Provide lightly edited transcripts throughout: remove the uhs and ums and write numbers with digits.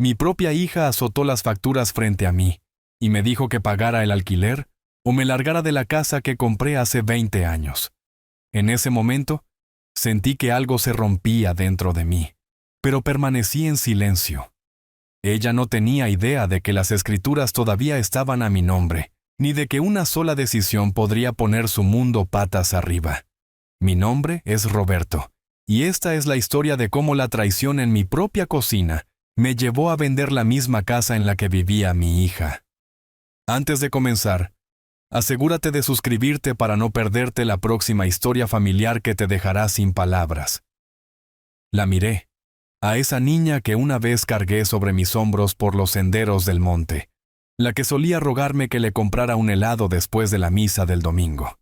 Mi propia hija azotó las facturas frente a mí y me dijo que pagara el alquiler o me largara de la casa que compré hace 20 años. En ese momento, sentí que algo se rompía dentro de mí, pero permanecí en silencio. Ella no tenía idea de que las escrituras todavía estaban a mi nombre, ni de que una sola decisión podría poner su mundo patas arriba. Mi nombre es Roberto, y esta es la historia de cómo la traición en mi propia cocina me llevó a vender la misma casa en la que vivía mi hija. Antes de comenzar, asegúrate de suscribirte para no perderte la próxima historia familiar que te dejará sin palabras. La miré, a esa niña que una vez cargué sobre mis hombros por los senderos del monte, la que solía rogarme que le comprara un helado después de la misa del domingo.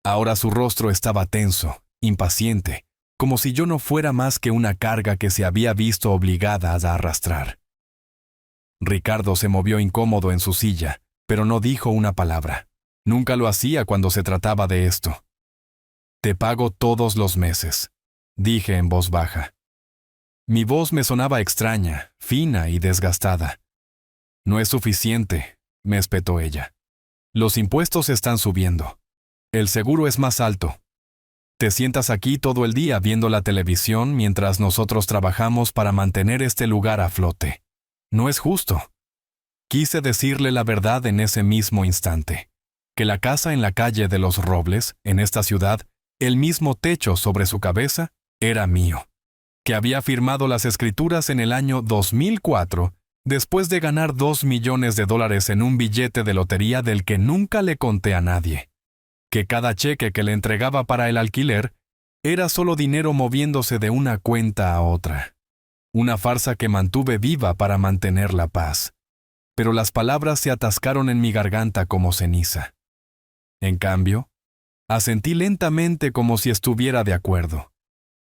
Ahora su rostro estaba tenso, impaciente, como si yo no fuera más que una carga que se había visto obligada a arrastrar. Ricardo se movió incómodo en su silla, pero no dijo una palabra. Nunca lo hacía cuando se trataba de esto. «Te pago todos los meses», dije en voz baja. Mi voz me sonaba extraña, fina y desgastada. «No es suficiente», me espetó ella. «Los impuestos están subiendo. El seguro es más alto. Te sientas aquí todo el día viendo la televisión mientras nosotros trabajamos para mantener este lugar a flote. No es justo». Quise decirle la verdad en ese mismo instante, que la casa en la calle de los Robles, en esta ciudad, el mismo techo sobre su cabeza, era mío, que había firmado las escrituras en el año 2004, después de ganar $2 millones en un billete de lotería del que nunca le conté a nadie, que cada cheque que le entregaba para el alquiler era solo dinero moviéndose de una cuenta a otra. Una farsa que mantuve viva para mantener la paz. Pero las palabras se atascaron en mi garganta como ceniza. En cambio, asentí lentamente como si estuviera de acuerdo,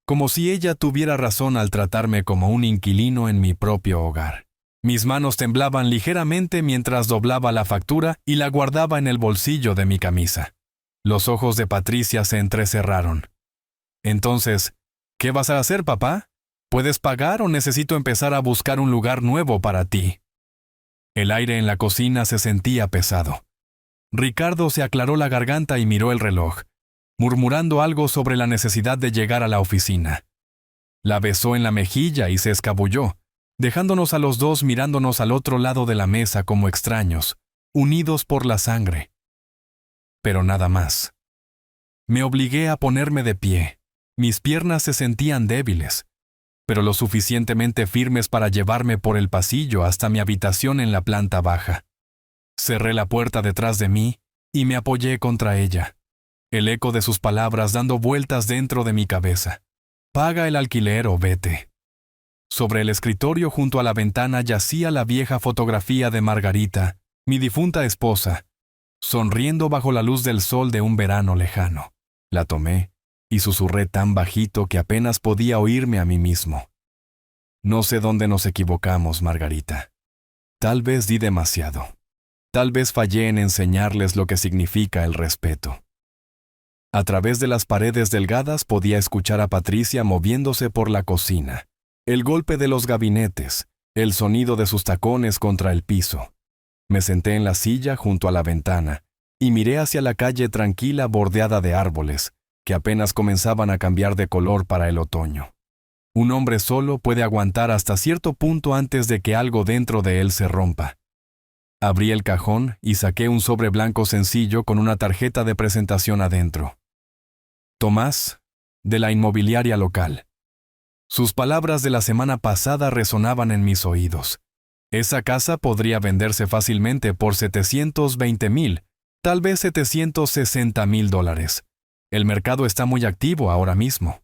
como si ella tuviera razón al tratarme como un inquilino en mi propio hogar. Mis manos temblaban ligeramente mientras doblaba la factura y la guardaba en el bolsillo de mi camisa. Los ojos de Patricia se entrecerraron. «Entonces, ¿qué vas a hacer, papá? ¿Puedes pagar o necesito empezar a buscar un lugar nuevo para ti?» El aire en la cocina se sentía pesado. Ricardo se aclaró la garganta y miró el reloj, murmurando algo sobre la necesidad de llegar a la oficina. La besó en la mejilla y se escabulló, dejándonos a los dos mirándonos al otro lado de la mesa como extraños, unidos por la sangre. Pero nada más. Me obligué a ponerme de pie. Mis piernas se sentían débiles, pero lo suficientemente firmes para llevarme por el pasillo hasta mi habitación en la planta baja. Cerré la puerta detrás de mí y me apoyé contra ella, el eco de sus palabras dando vueltas dentro de mi cabeza. «Paga el alquiler o vete». Sobre el escritorio junto a la ventana yacía la vieja fotografía de Margarita, mi difunta esposa, sonriendo bajo la luz del sol de un verano lejano. La tomé y susurré tan bajito que apenas podía oírme a mí mismo. «No sé dónde nos equivocamos, Margarita. Tal vez di demasiado. Tal vez fallé en enseñarles lo que significa el respeto». A través de las paredes delgadas podía escuchar a Patricia moviéndose por la cocina, el golpe de los gabinetes, el sonido de sus tacones contra el piso. Me senté en la silla junto a la ventana y miré hacia la calle tranquila bordeada de árboles, que apenas comenzaban a cambiar de color para el otoño. Un hombre solo puede aguantar hasta cierto punto antes de que algo dentro de él se rompa. Abrí el cajón y saqué un sobre blanco sencillo con una tarjeta de presentación adentro. «Tomás, de la inmobiliaria local». Sus palabras de la semana pasada resonaban en mis oídos. Esa casa podría venderse fácilmente por $720,000, tal vez $760,000. El mercado está muy activo ahora mismo.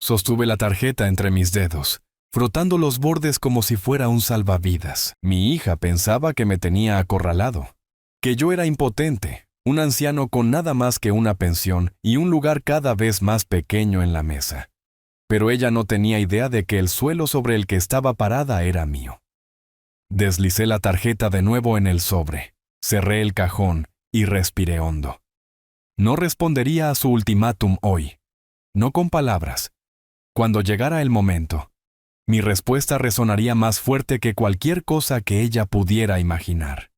Sostuve la tarjeta entre mis dedos, frotando los bordes como si fuera un salvavidas. Mi hija pensaba que me tenía acorralado, que yo era impotente, un anciano con nada más que una pensión y un lugar cada vez más pequeño en la mesa. Pero ella no tenía idea de que el suelo sobre el que estaba parada era mío. Deslicé la tarjeta de nuevo en el sobre, cerré el cajón y respiré hondo. No respondería a su ultimátum hoy, no con palabras. Cuando llegara el momento, Mi respuesta resonaría más fuerte que cualquier cosa que ella pudiera imaginar.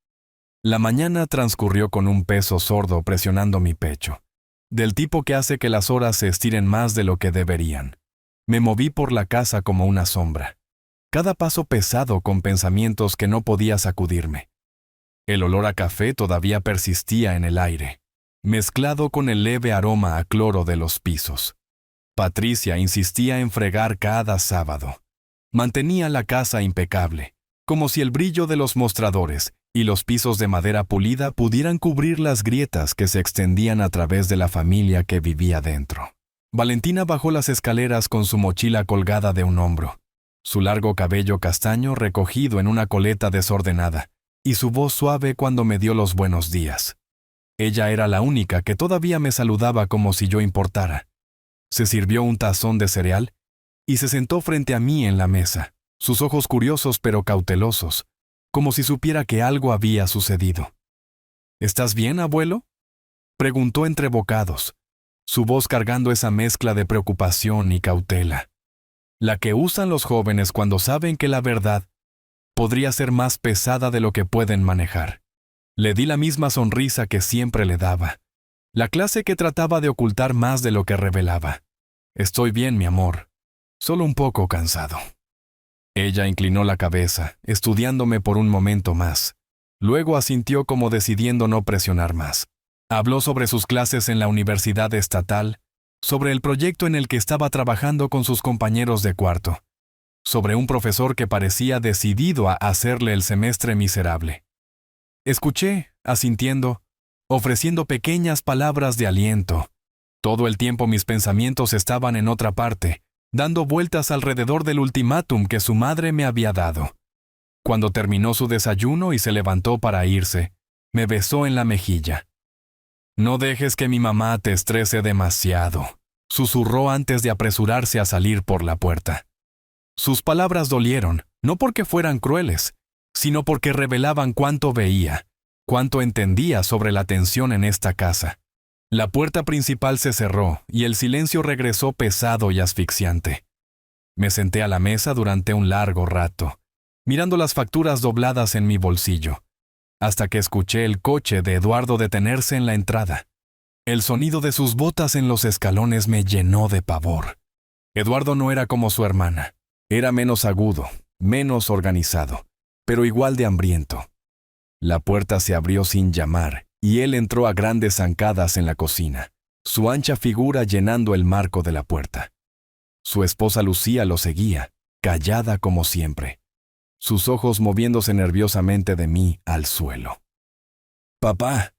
La mañana transcurrió con un peso sordo presionando mi pecho, del tipo que hace que las horas se estiren más de lo que deberían. Me moví por la casa como una sombra, cada paso pesado con pensamientos que no podía sacudirme. El olor a café todavía persistía en el aire, mezclado con el leve aroma a cloro de los pisos. Patricia insistía en fregar cada sábado. Mantenía la casa impecable, como si el brillo de los mostradores y los pisos de madera pulida pudieran cubrir las grietas que se extendían a través de la familia que vivía dentro. Valentina bajó las escaleras con su mochila colgada de un hombro, su largo cabello castaño recogido en una coleta desordenada, y su voz suave cuando me dio los buenos días. Ella era la única que todavía me saludaba como si yo importara. Se sirvió un tazón de cereal y se sentó frente a mí en la mesa, sus ojos curiosos pero cautelosos, como si supiera que algo había sucedido. ¿Estás bien, abuelo?, preguntó entre bocados, su voz cargando esa mezcla de preocupación y cautela, la que usan los jóvenes cuando saben que la verdad podría ser más pesada de lo que pueden manejar. Le di la misma sonrisa que siempre le daba, la clase que trataba de ocultar más de lo que revelaba. Estoy bien, mi amor, solo un poco cansado. Ella inclinó la cabeza, estudiándome por un momento más. Luego asintió como decidiendo no presionar más. Habló sobre sus clases en la universidad estatal, sobre el proyecto en el que estaba trabajando con sus compañeros de cuarto, sobre un profesor que parecía decidido a hacerle el semestre miserable. Escuché, asintiendo, ofreciendo pequeñas palabras de aliento. Todo el tiempo mis pensamientos estaban en otra parte, dando vueltas alrededor del ultimátum que su madre me había dado. Cuando terminó su desayuno y se levantó para irse, me besó en la mejilla. «No dejes que mi mamá te estrese demasiado», susurró antes de apresurarse a salir por la puerta. Sus palabras dolieron, no porque fueran crueles, sino porque revelaban cuánto veía, cuánto entendía sobre la tensión en esta casa. La puerta principal se cerró y el silencio regresó pesado y asfixiante. Me senté a la mesa durante un largo rato, mirando las facturas dobladas en mi bolsillo, hasta que escuché el coche de Eduardo detenerse en la entrada. El sonido de sus botas en los escalones me llenó de pavor. Eduardo no era como su hermana. Era menos agudo, menos organizado, pero igual de hambriento. La puerta se abrió sin llamar y él entró a grandes zancadas en la cocina, su ancha figura llenando el marco de la puerta. Su esposa Lucía lo seguía, callada como siempre, sus ojos moviéndose nerviosamente de mí al suelo. «Papá»,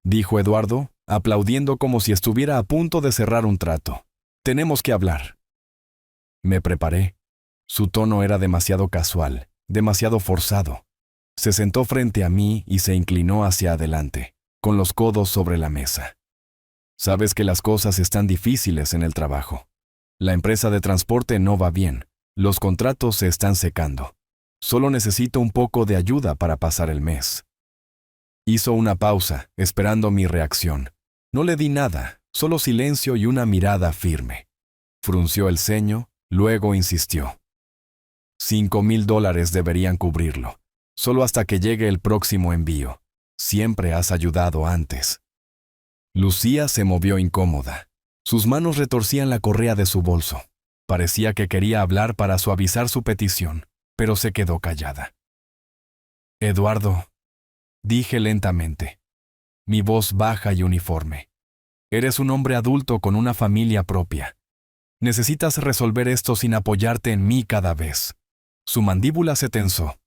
dijo Eduardo, aplaudiendo como si estuviera a punto de cerrar un trato. «Tenemos que hablar». Me preparé. Su tono era demasiado casual, demasiado forzado. Se sentó frente a mí y se inclinó hacia adelante, con los codos sobre la mesa. «Sabes que las cosas están difíciles en el trabajo. La empresa de transporte no va bien, los contratos se están secando. Solo necesito un poco de ayuda para pasar el mes». Hizo una pausa, esperando mi reacción. No le di nada, solo silencio y una mirada firme. Frunció el ceño, luego insistió. $5,000 deberían cubrirlo, solo hasta que llegue el próximo envío. Siempre has ayudado antes. Lucía se movió incómoda. Sus manos retorcían la correa de su bolso. Parecía que quería hablar para suavizar su petición, pero se quedó callada. «Eduardo», dije lentamente, mi voz baja y uniforme. «Eres un hombre adulto con una familia propia. Necesitas resolver esto sin apoyarte en mí cada vez». Su mandíbula se tensó.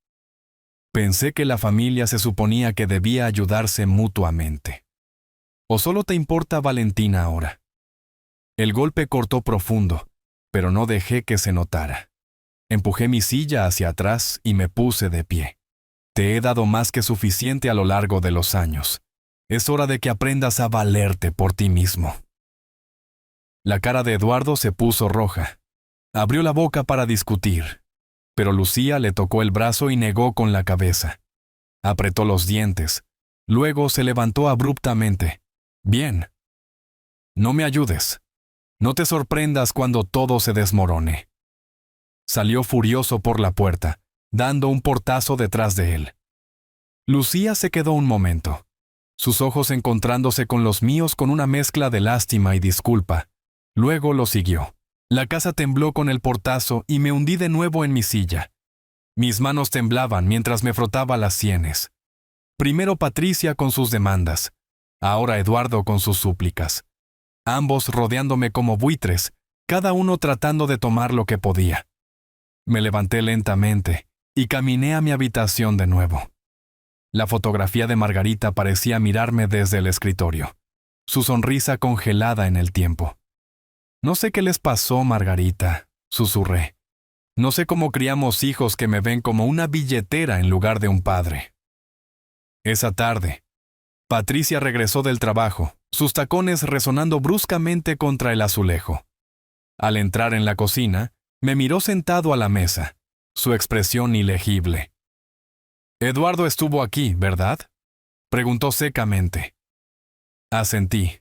Pensé que la familia se suponía que debía ayudarse mutuamente. ¿O solo te importa Valentina ahora? El golpe cortó profundo, pero no dejé que se notara. Empujé mi silla hacia atrás y me puse de pie. Te he dado más que suficiente a lo largo de los años. Es hora de que aprendas a valerte por ti mismo. La cara de Eduardo se puso roja. Abrió la boca para discutir, pero Lucía le tocó el brazo y negó con la cabeza. Apretó los dientes. Luego se levantó abruptamente. «Bien. No me ayudes. No te sorprendas cuando todo se desmorone». Salió furioso por la puerta, dando un portazo detrás de él. Lucía se quedó un momento, sus ojos encontrándose con los míos con una mezcla de lástima y disculpa. Luego lo siguió. La casa tembló con el portazo y me hundí de nuevo en mi silla. Mis manos temblaban mientras me frotaba las sienes. Primero Patricia con sus demandas, ahora Eduardo con sus súplicas. Ambos rodeándome como buitres, cada uno tratando de tomar lo que podía. Me levanté lentamente y caminé a mi habitación de nuevo. La fotografía de Margarita parecía mirarme desde el escritorio, su sonrisa congelada en el tiempo. No sé qué les pasó, Margarita, susurré. No sé cómo criamos hijos que me ven como una billetera en lugar de un padre. Esa tarde, Patricia regresó del trabajo, sus tacones resonando bruscamente contra el azulejo. Al entrar en la cocina, me miró sentado a la mesa, su expresión ilegible. «Eduardo estuvo aquí, ¿verdad?», preguntó secamente. Asentí.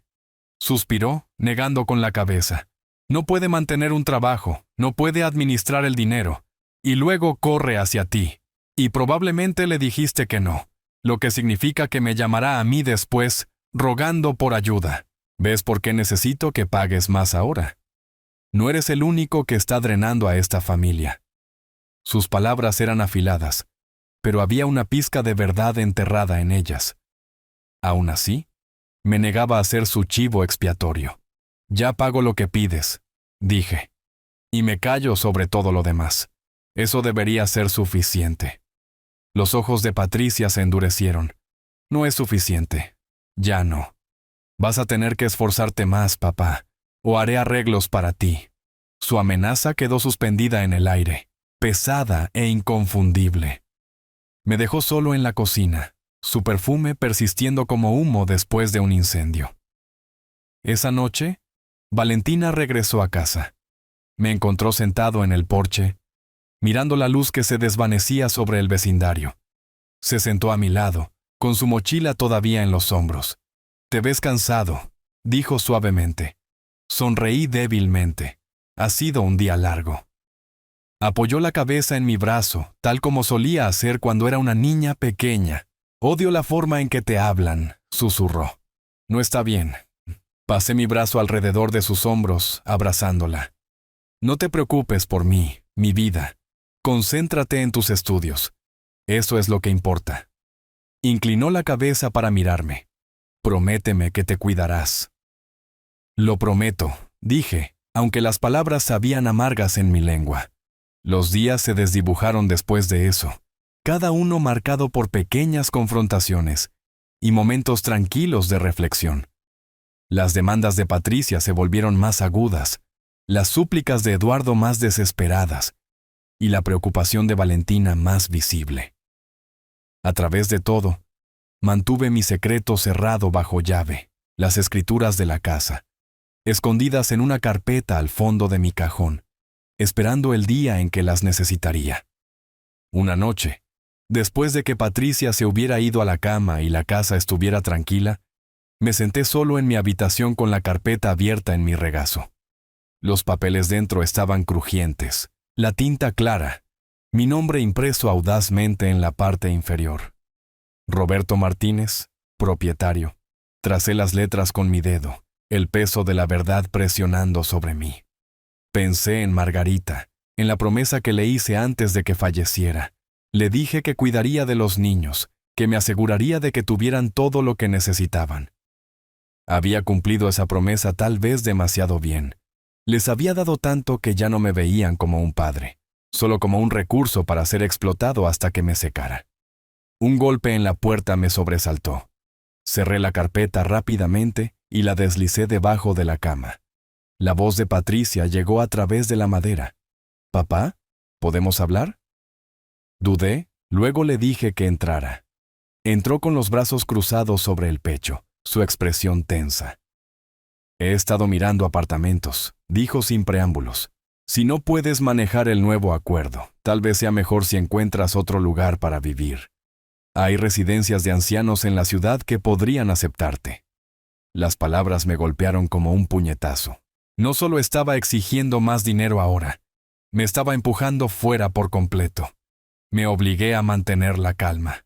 Suspiró, negando con la cabeza. No puede mantener un trabajo, no puede administrar el dinero, y luego corre hacia ti. Y probablemente le dijiste que no, lo que significa que me llamará a mí después, rogando por ayuda. ¿Ves por qué necesito que pagues más ahora? No eres el único que está drenando a esta familia. Sus palabras eran afiladas, pero había una pizca de verdad enterrada en ellas. Aún así, me negaba a ser su chivo expiatorio. Ya pago lo que pides, dije. Y me callo sobre todo lo demás. Eso debería ser suficiente. Los ojos de Patricia se endurecieron. No es suficiente. Ya no. Vas a tener que esforzarte más, papá, o haré arreglos para ti. Su amenaza quedó suspendida en el aire, pesada e inconfundible. Me dejó solo en la cocina, su perfume persistiendo como humo después de un incendio. Esa noche, Valentina regresó a casa. Me encontró sentado en el porche, mirando la luz que se desvanecía sobre el vecindario. Se sentó a mi lado, con su mochila todavía en los hombros. «Te ves cansado», dijo suavemente. Sonreí débilmente. Ha sido un día largo. Apoyó la cabeza en mi brazo, tal como solía hacer cuando era una niña pequeña. «Odio la forma en que te hablan», susurró. «No está bien». Pasé mi brazo alrededor de sus hombros, abrazándola. «No te preocupes por mí, mi vida. Concéntrate en tus estudios. Eso es lo que importa». Inclinó la cabeza para mirarme. «Prométeme que te cuidarás». «Lo prometo», dije, aunque las palabras sabían amargas en mi lengua. Los días se desdibujaron después de eso, cada uno marcado por pequeñas confrontaciones y momentos tranquilos de reflexión. Las demandas de Patricia se volvieron más agudas, las súplicas de Eduardo más desesperadas y la preocupación de Valentina más visible. A través de todo, mantuve mi secreto cerrado bajo llave, las escrituras de la casa, escondidas en una carpeta al fondo de mi cajón, esperando el día en que las necesitaría. Una noche, después de que Patricia se hubiera ido a la cama y la casa estuviera tranquila, me senté solo en mi habitación con la carpeta abierta en mi regazo. Los papeles dentro estaban crujientes, la tinta clara, mi nombre impreso audazmente en la parte inferior. Roberto Martínez, propietario. Tracé las letras con mi dedo, el peso de la verdad presionando sobre mí. Pensé en Margarita, en la promesa que le hice antes de que falleciera. Le dije que cuidaría de los niños, que me aseguraría de que tuvieran todo lo que necesitaban. Había cumplido esa promesa tal vez demasiado bien. Les había dado tanto que ya no me veían como un padre, solo como un recurso para ser explotado hasta que me secara. Un golpe en la puerta me sobresaltó. Cerré la carpeta rápidamente y la deslicé debajo de la cama. La voz de Patricia llegó a través de la madera. «¿Papá? ¿Podemos hablar?» Dudé, luego le dije que entrara. Entró con los brazos cruzados sobre el pecho, su expresión tensa. «He estado mirando apartamentos», dijo sin preámbulos. «Si no puedes manejar el nuevo acuerdo, tal vez sea mejor si encuentras otro lugar para vivir. Hay residencias de ancianos en la ciudad que podrían aceptarte». Las palabras me golpearon como un puñetazo. No solo estaba exigiendo más dinero ahora, Me estaba empujando fuera por completo. Me obligué a mantener la calma.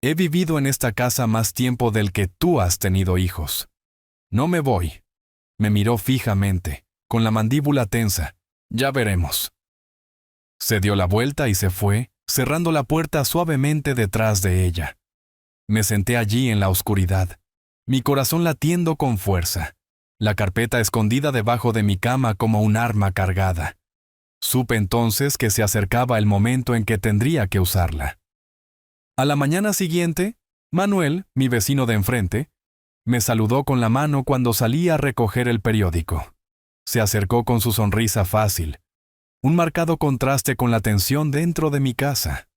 He vivido en esta casa más tiempo del que tú has tenido hijos. No me voy. Me miró fijamente, con la mandíbula tensa. Ya veremos. Se dio la vuelta y se fue, cerrando la puerta suavemente detrás de ella. Me senté allí en la oscuridad, mi corazón latiendo con fuerza, la carpeta escondida debajo de mi cama como un arma cargada. Supe entonces que se acercaba el momento en que tendría que usarla. A la mañana siguiente, Manuel, mi vecino de enfrente, me saludó con la mano cuando salí a recoger el periódico. Se acercó con su sonrisa fácil, un marcado contraste con la tensión dentro de mi casa.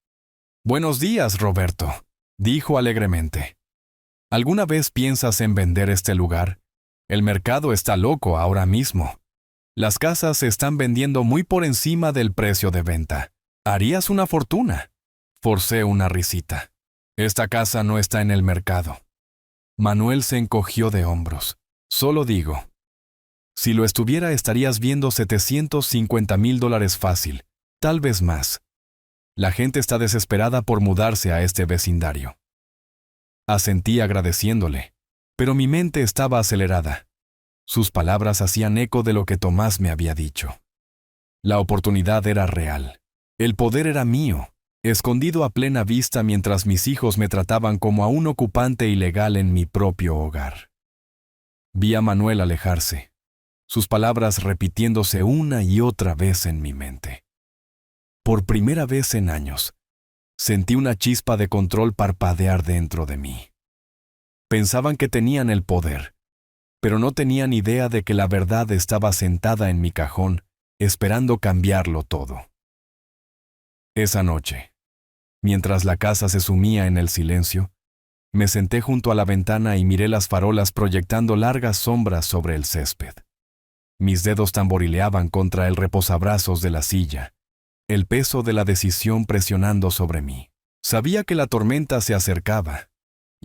«Buenos días, Roberto», dijo alegremente. «¿Alguna vez piensas en vender este lugar? El mercado está loco ahora mismo. Las casas se están vendiendo muy por encima del precio de venta. Harías una fortuna». Forcé una risita. «Esta casa no está en el mercado». Manuel se encogió de hombros. «Solo digo, si lo estuviera estarías viendo $750,000 fácil, tal vez más. La gente está desesperada por mudarse a este vecindario». Asentí agradeciéndole, pero mi mente estaba acelerada. Sus palabras hacían eco de lo que Tomás me había dicho. La oportunidad era real. El poder era mío, escondido a plena vista mientras mis hijos me trataban como a un ocupante ilegal en mi propio hogar. Vi a Manuel alejarse, sus palabras repitiéndose una y otra vez en mi mente. Por primera vez en años, sentí una chispa de control parpadear dentro de mí. Pensaban que tenían el poder, pero no tenían idea de que la verdad estaba sentada en mi cajón, esperando cambiarlo todo. Esa noche, mientras la casa se sumía en el silencio, me senté junto a la ventana y miré las farolas proyectando largas sombras sobre el césped. Mis dedos tamborileaban contra el reposabrazos de la silla, el peso de la decisión presionando sobre mí. Sabía que la tormenta se acercaba,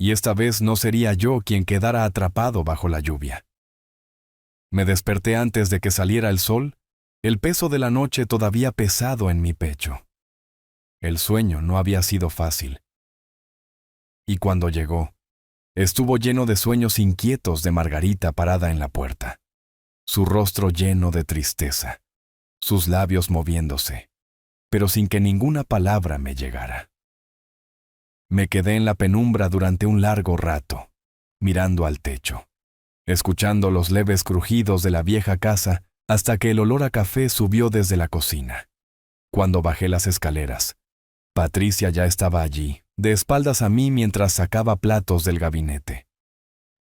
y esta vez no sería yo quien quedara atrapado bajo la lluvia. Me desperté antes de que saliera el sol, el peso de la noche todavía pesado en mi pecho. El sueño no había sido fácil. Y cuando llegó, estuvo lleno de sueños inquietos de Margarita parada en la puerta, su rostro lleno de tristeza, sus labios moviéndose, pero sin que ninguna palabra me llegara. Me quedé en la penumbra durante un largo rato, mirando al techo, escuchando los leves crujidos de la vieja casa hasta que el olor a café subió desde la cocina. Cuando bajé las escaleras, Patricia ya estaba allí, de espaldas a mí mientras sacaba platos del gabinete.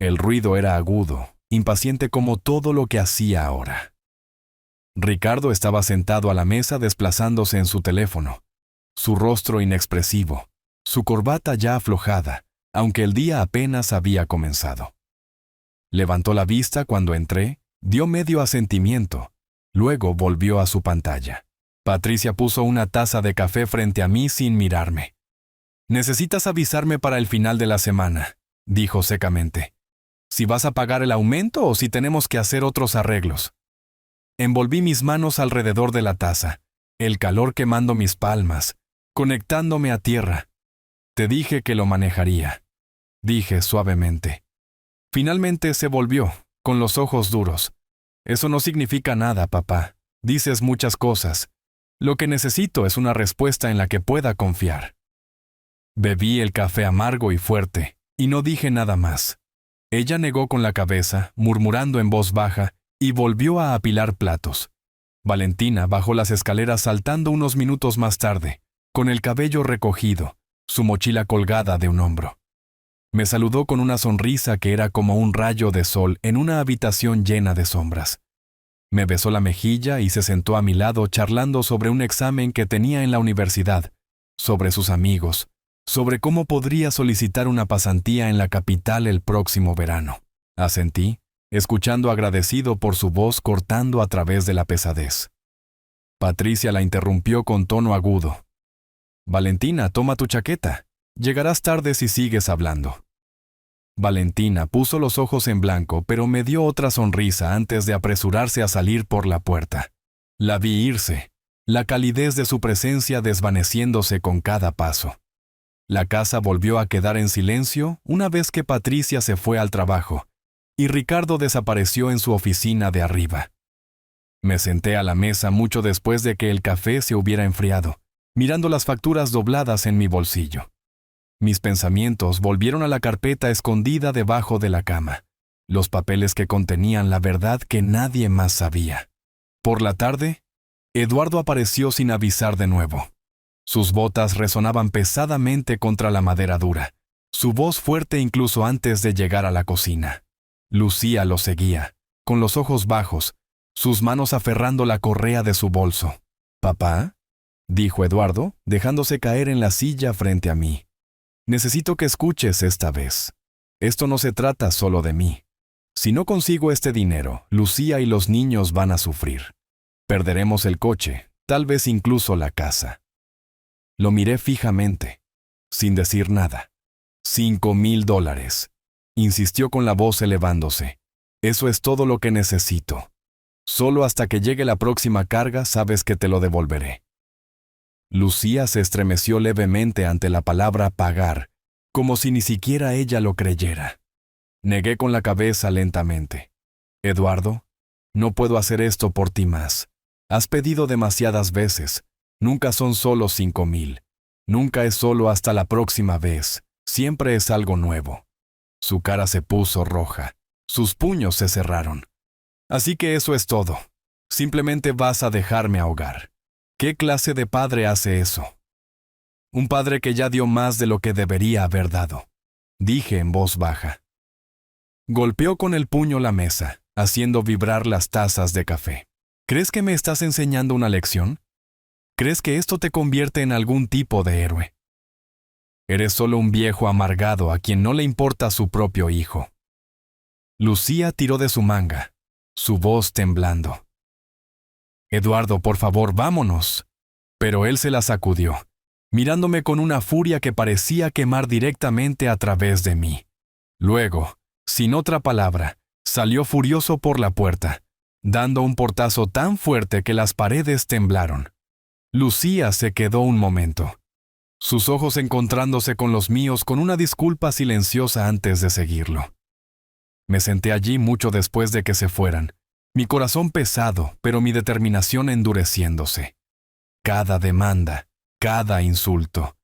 El ruido era agudo, impaciente como todo lo que hacía ahora. Ricardo estaba sentado a la mesa desplazándose en su teléfono, su rostro inexpresivo, su corbata ya aflojada, aunque el día apenas había comenzado. Levantó la vista cuando entré, dio medio asentimiento, luego volvió a su pantalla. Patricia puso una taza de café frente a mí sin mirarme. «Necesitas avisarme para el final de la semana», dijo secamente. «Si vas a pagar el aumento o si tenemos que hacer otros arreglos». Envolví mis manos alrededor de la taza, el calor quemando mis palmas, conectándome a tierra. «Te dije que lo manejaría», dije suavemente. Finalmente se volvió, con los ojos duros. «Eso no significa nada, papá. Dices muchas cosas. Lo que necesito es una respuesta en la que pueda confiar». Bebí el café amargo y fuerte, y no dije nada más. Ella negó con la cabeza, murmurando en voz baja, y volvió a apilar platos. Valentina bajó las escaleras saltando unos minutos más tarde, con el cabello recogido, su mochila colgada de un hombro. Me saludó con una sonrisa que era como un rayo de sol en una habitación llena de sombras. Me besó la mejilla y se sentó a mi lado charlando sobre un examen que tenía en la universidad, sobre sus amigos, sobre cómo podría solicitar una pasantía en la capital el próximo verano. Asentí, escuchando agradecido por su voz cortando a través de la pesadez. Patricia la interrumpió con tono agudo. «Valentina, toma tu chaqueta. Llegarás tarde si sigues hablando». Valentina puso los ojos en blanco, pero me dio otra sonrisa antes de apresurarse a salir por la puerta. La vi irse, la calidez de su presencia desvaneciéndose con cada paso. La casa volvió a quedar en silencio una vez que Patricia se fue al trabajo y Ricardo desapareció en su oficina de arriba. Me senté a la mesa mucho después de que el café se hubiera enfriado, mirando las facturas dobladas en mi bolsillo. Mis pensamientos volvieron a la carpeta escondida debajo de la cama, los papeles que contenían la verdad que nadie más sabía. Por la tarde, Eduardo apareció sin avisar de nuevo. Sus botas resonaban pesadamente contra la madera dura, su voz fuerte incluso antes de llegar a la cocina. Lucía lo seguía, con los ojos bajos, sus manos aferrando la correa de su bolso. «¿Papá?», dijo Eduardo, dejándose caer en la silla frente a mí. «Necesito que escuches esta vez. Esto no se trata solo de mí. Si no consigo este dinero, Lucía y los niños van a sufrir. Perderemos el coche, tal vez incluso la casa». Lo miré fijamente, sin decir nada. $5,000, insistió con la voz elevándose. Eso es todo lo que necesito. Solo hasta que llegue la próxima carga sabes que te lo devolveré. Lucía se estremeció levemente ante la palabra pagar, como si ni siquiera ella lo creyera. Negué con la cabeza lentamente. Eduardo, no puedo hacer esto por ti más. Has pedido demasiadas veces. Nunca son solo 5,000. Nunca es solo hasta la próxima vez. Siempre es algo nuevo. Su cara se puso roja. Sus puños se cerraron. Así que eso es todo. Simplemente vas a dejarme ahogar. ¿Qué clase de padre hace eso? Un padre que ya dio más de lo que debería haber dado, dije en voz baja. Golpeó con el puño la mesa, haciendo vibrar las tazas de café. ¿Crees que me estás enseñando una lección? ¿Crees que esto te convierte en algún tipo de héroe? Eres solo un viejo amargado a quien no le importa su propio hijo. Lucía tiró de su manga, su voz temblando. Eduardo, por favor, vámonos. Pero él se la sacudió, mirándome con una furia que parecía quemar directamente a través de mí. Luego, sin otra palabra, salió furioso por la puerta, dando un portazo tan fuerte que las paredes temblaron. Lucía se quedó un momento, sus ojos encontrándose con los míos con una disculpa silenciosa antes de seguirlo. Me senté allí mucho después de que se fueran, mi corazón pesado, pero mi determinación endureciéndose. Cada demanda, cada insulto,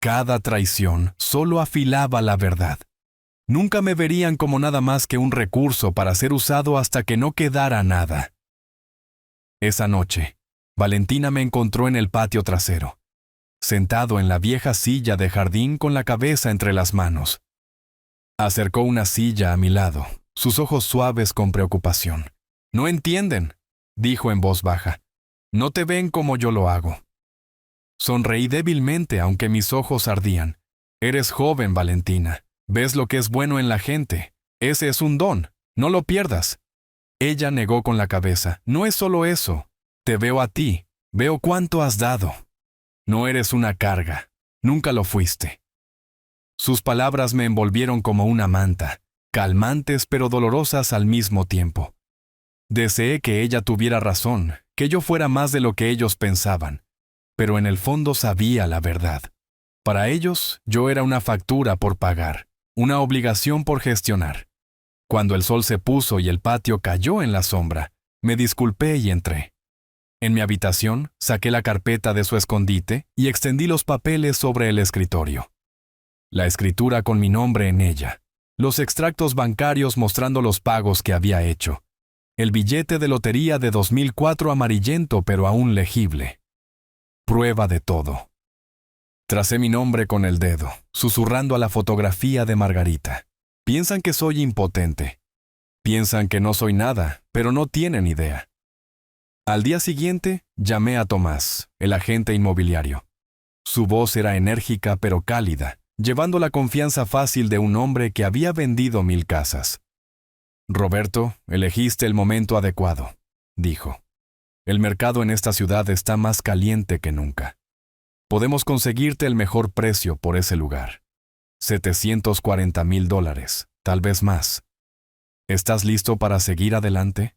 cada traición solo afilaba la verdad. Nunca me verían como nada más que un recurso para ser usado hasta que no quedara nada. Esa noche, Valentina me encontró en el patio trasero, sentado en la vieja silla de jardín con la cabeza entre las manos. Acercó una silla a mi lado, sus ojos suaves con preocupación. «No entienden», dijo en voz baja. «No te ven como yo lo hago». Sonreí débilmente, aunque mis ojos ardían. «Eres joven, Valentina. Ves lo que es bueno en la gente. Ese es un don. No lo pierdas». Ella negó con la cabeza. «No es solo eso. Te veo a ti. Veo cuánto has dado. No eres una carga. Nunca lo fuiste». Sus palabras me envolvieron como una manta, calmantes pero dolorosas al mismo tiempo. Deseé que ella tuviera razón, que yo fuera más de lo que ellos pensaban, pero en el fondo sabía la verdad. Para ellos, yo era una factura por pagar, una obligación por gestionar. Cuando el sol se puso y el patio cayó en la sombra, me disculpé y entré. En mi habitación, saqué la carpeta de su escondite y extendí los papeles sobre el escritorio. La escritura con mi nombre en ella, los extractos bancarios mostrando los pagos que había hecho, el billete de lotería de 2004 amarillento pero aún legible. Prueba de todo. Tracé mi nombre con el dedo, susurrando a la fotografía de Margarita. Piensan que soy impotente. Piensan que no soy nada, pero no tienen idea. Al día siguiente, llamé a Tomás, el agente inmobiliario. Su voz era enérgica pero cálida, llevando la confianza fácil de un hombre que había vendido 1000 casas. «Roberto, elegiste el momento adecuado», dijo. «El mercado en esta ciudad está más caliente que nunca. Podemos conseguirte el mejor precio por ese lugar. $740,000, tal vez más. ¿Estás listo para seguir adelante?»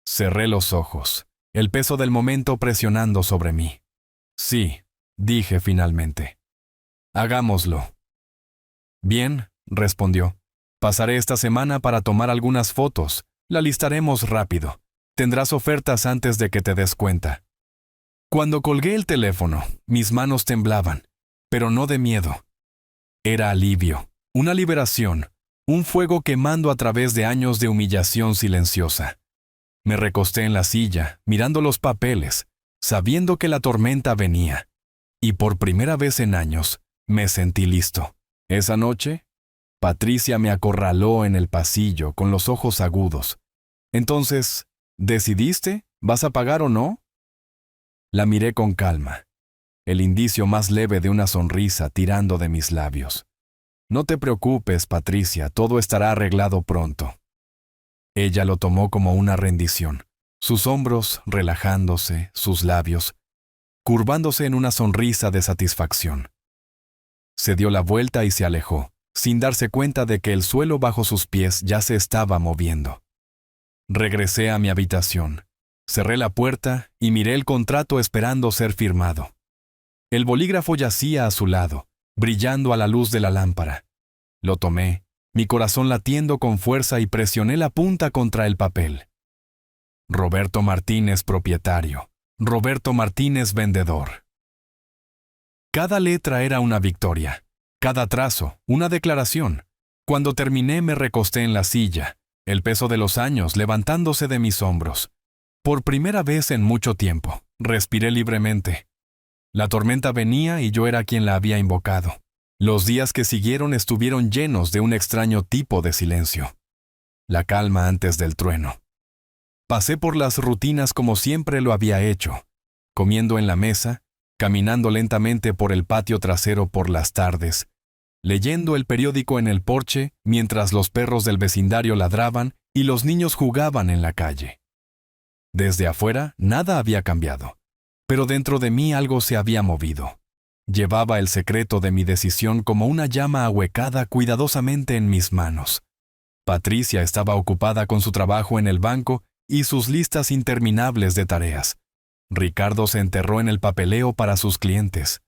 Cerré los ojos. el peso del momento presionando sobre mí. Sí, dije finalmente. Hagámoslo. Bien, respondió. Pasaré esta semana para tomar algunas fotos. La listaremos rápido. Tendrás ofertas antes de que te des cuenta. Cuando colgué el teléfono, mis manos temblaban, pero no de miedo. Era alivio, una liberación, un fuego quemando a través de años de humillación silenciosa. Me recosté en la silla, mirando los papeles, sabiendo que la tormenta venía. Y por primera vez en años, me sentí listo. Esa noche, Patricia me acorraló en el pasillo con los ojos agudos. Entonces, ¿decidiste? ¿Vas a pagar o no? La miré con calma, el indicio más leve de una sonrisa tirando de mis labios. No te preocupes, Patricia, todo estará arreglado pronto. Ella lo tomó como una rendición, sus hombros relajándose, sus labios, curvándose en una sonrisa de satisfacción. Se dio la vuelta y se alejó, sin darse cuenta de que el suelo bajo sus pies ya se estaba moviendo. Regresé a mi habitación. Cerré la puerta y miré el contrato esperando ser firmado. El bolígrafo yacía a su lado, brillando a la luz de la lámpara. Lo tomé, mi corazón latiendo con fuerza y presioné la punta contra el papel. Roberto Martínez, propietario. Roberto Martínez, vendedor. Cada letra era una victoria, cada trazo, una declaración. Cuando terminé me recosté en la silla, el peso de los años levantándose de mis hombros. Por primera vez en mucho tiempo, respiré libremente. La tormenta venía y yo era quien la había invocado. Los días que siguieron estuvieron llenos de un extraño tipo de silencio. La calma antes del trueno. Pasé por las rutinas como siempre lo había hecho, comiendo en la mesa, caminando lentamente por el patio trasero por las tardes, leyendo el periódico en el porche mientras los perros del vecindario ladraban y los niños jugaban en la calle. Desde afuera, nada había cambiado, pero dentro de mí algo se había movido. Llevaba el secreto de mi decisión como una llama ahuecada cuidadosamente en mis manos. Patricia estaba ocupada con su trabajo en el banco y sus listas interminables de tareas. Ricardo se enterró en el papeleo para sus clientes.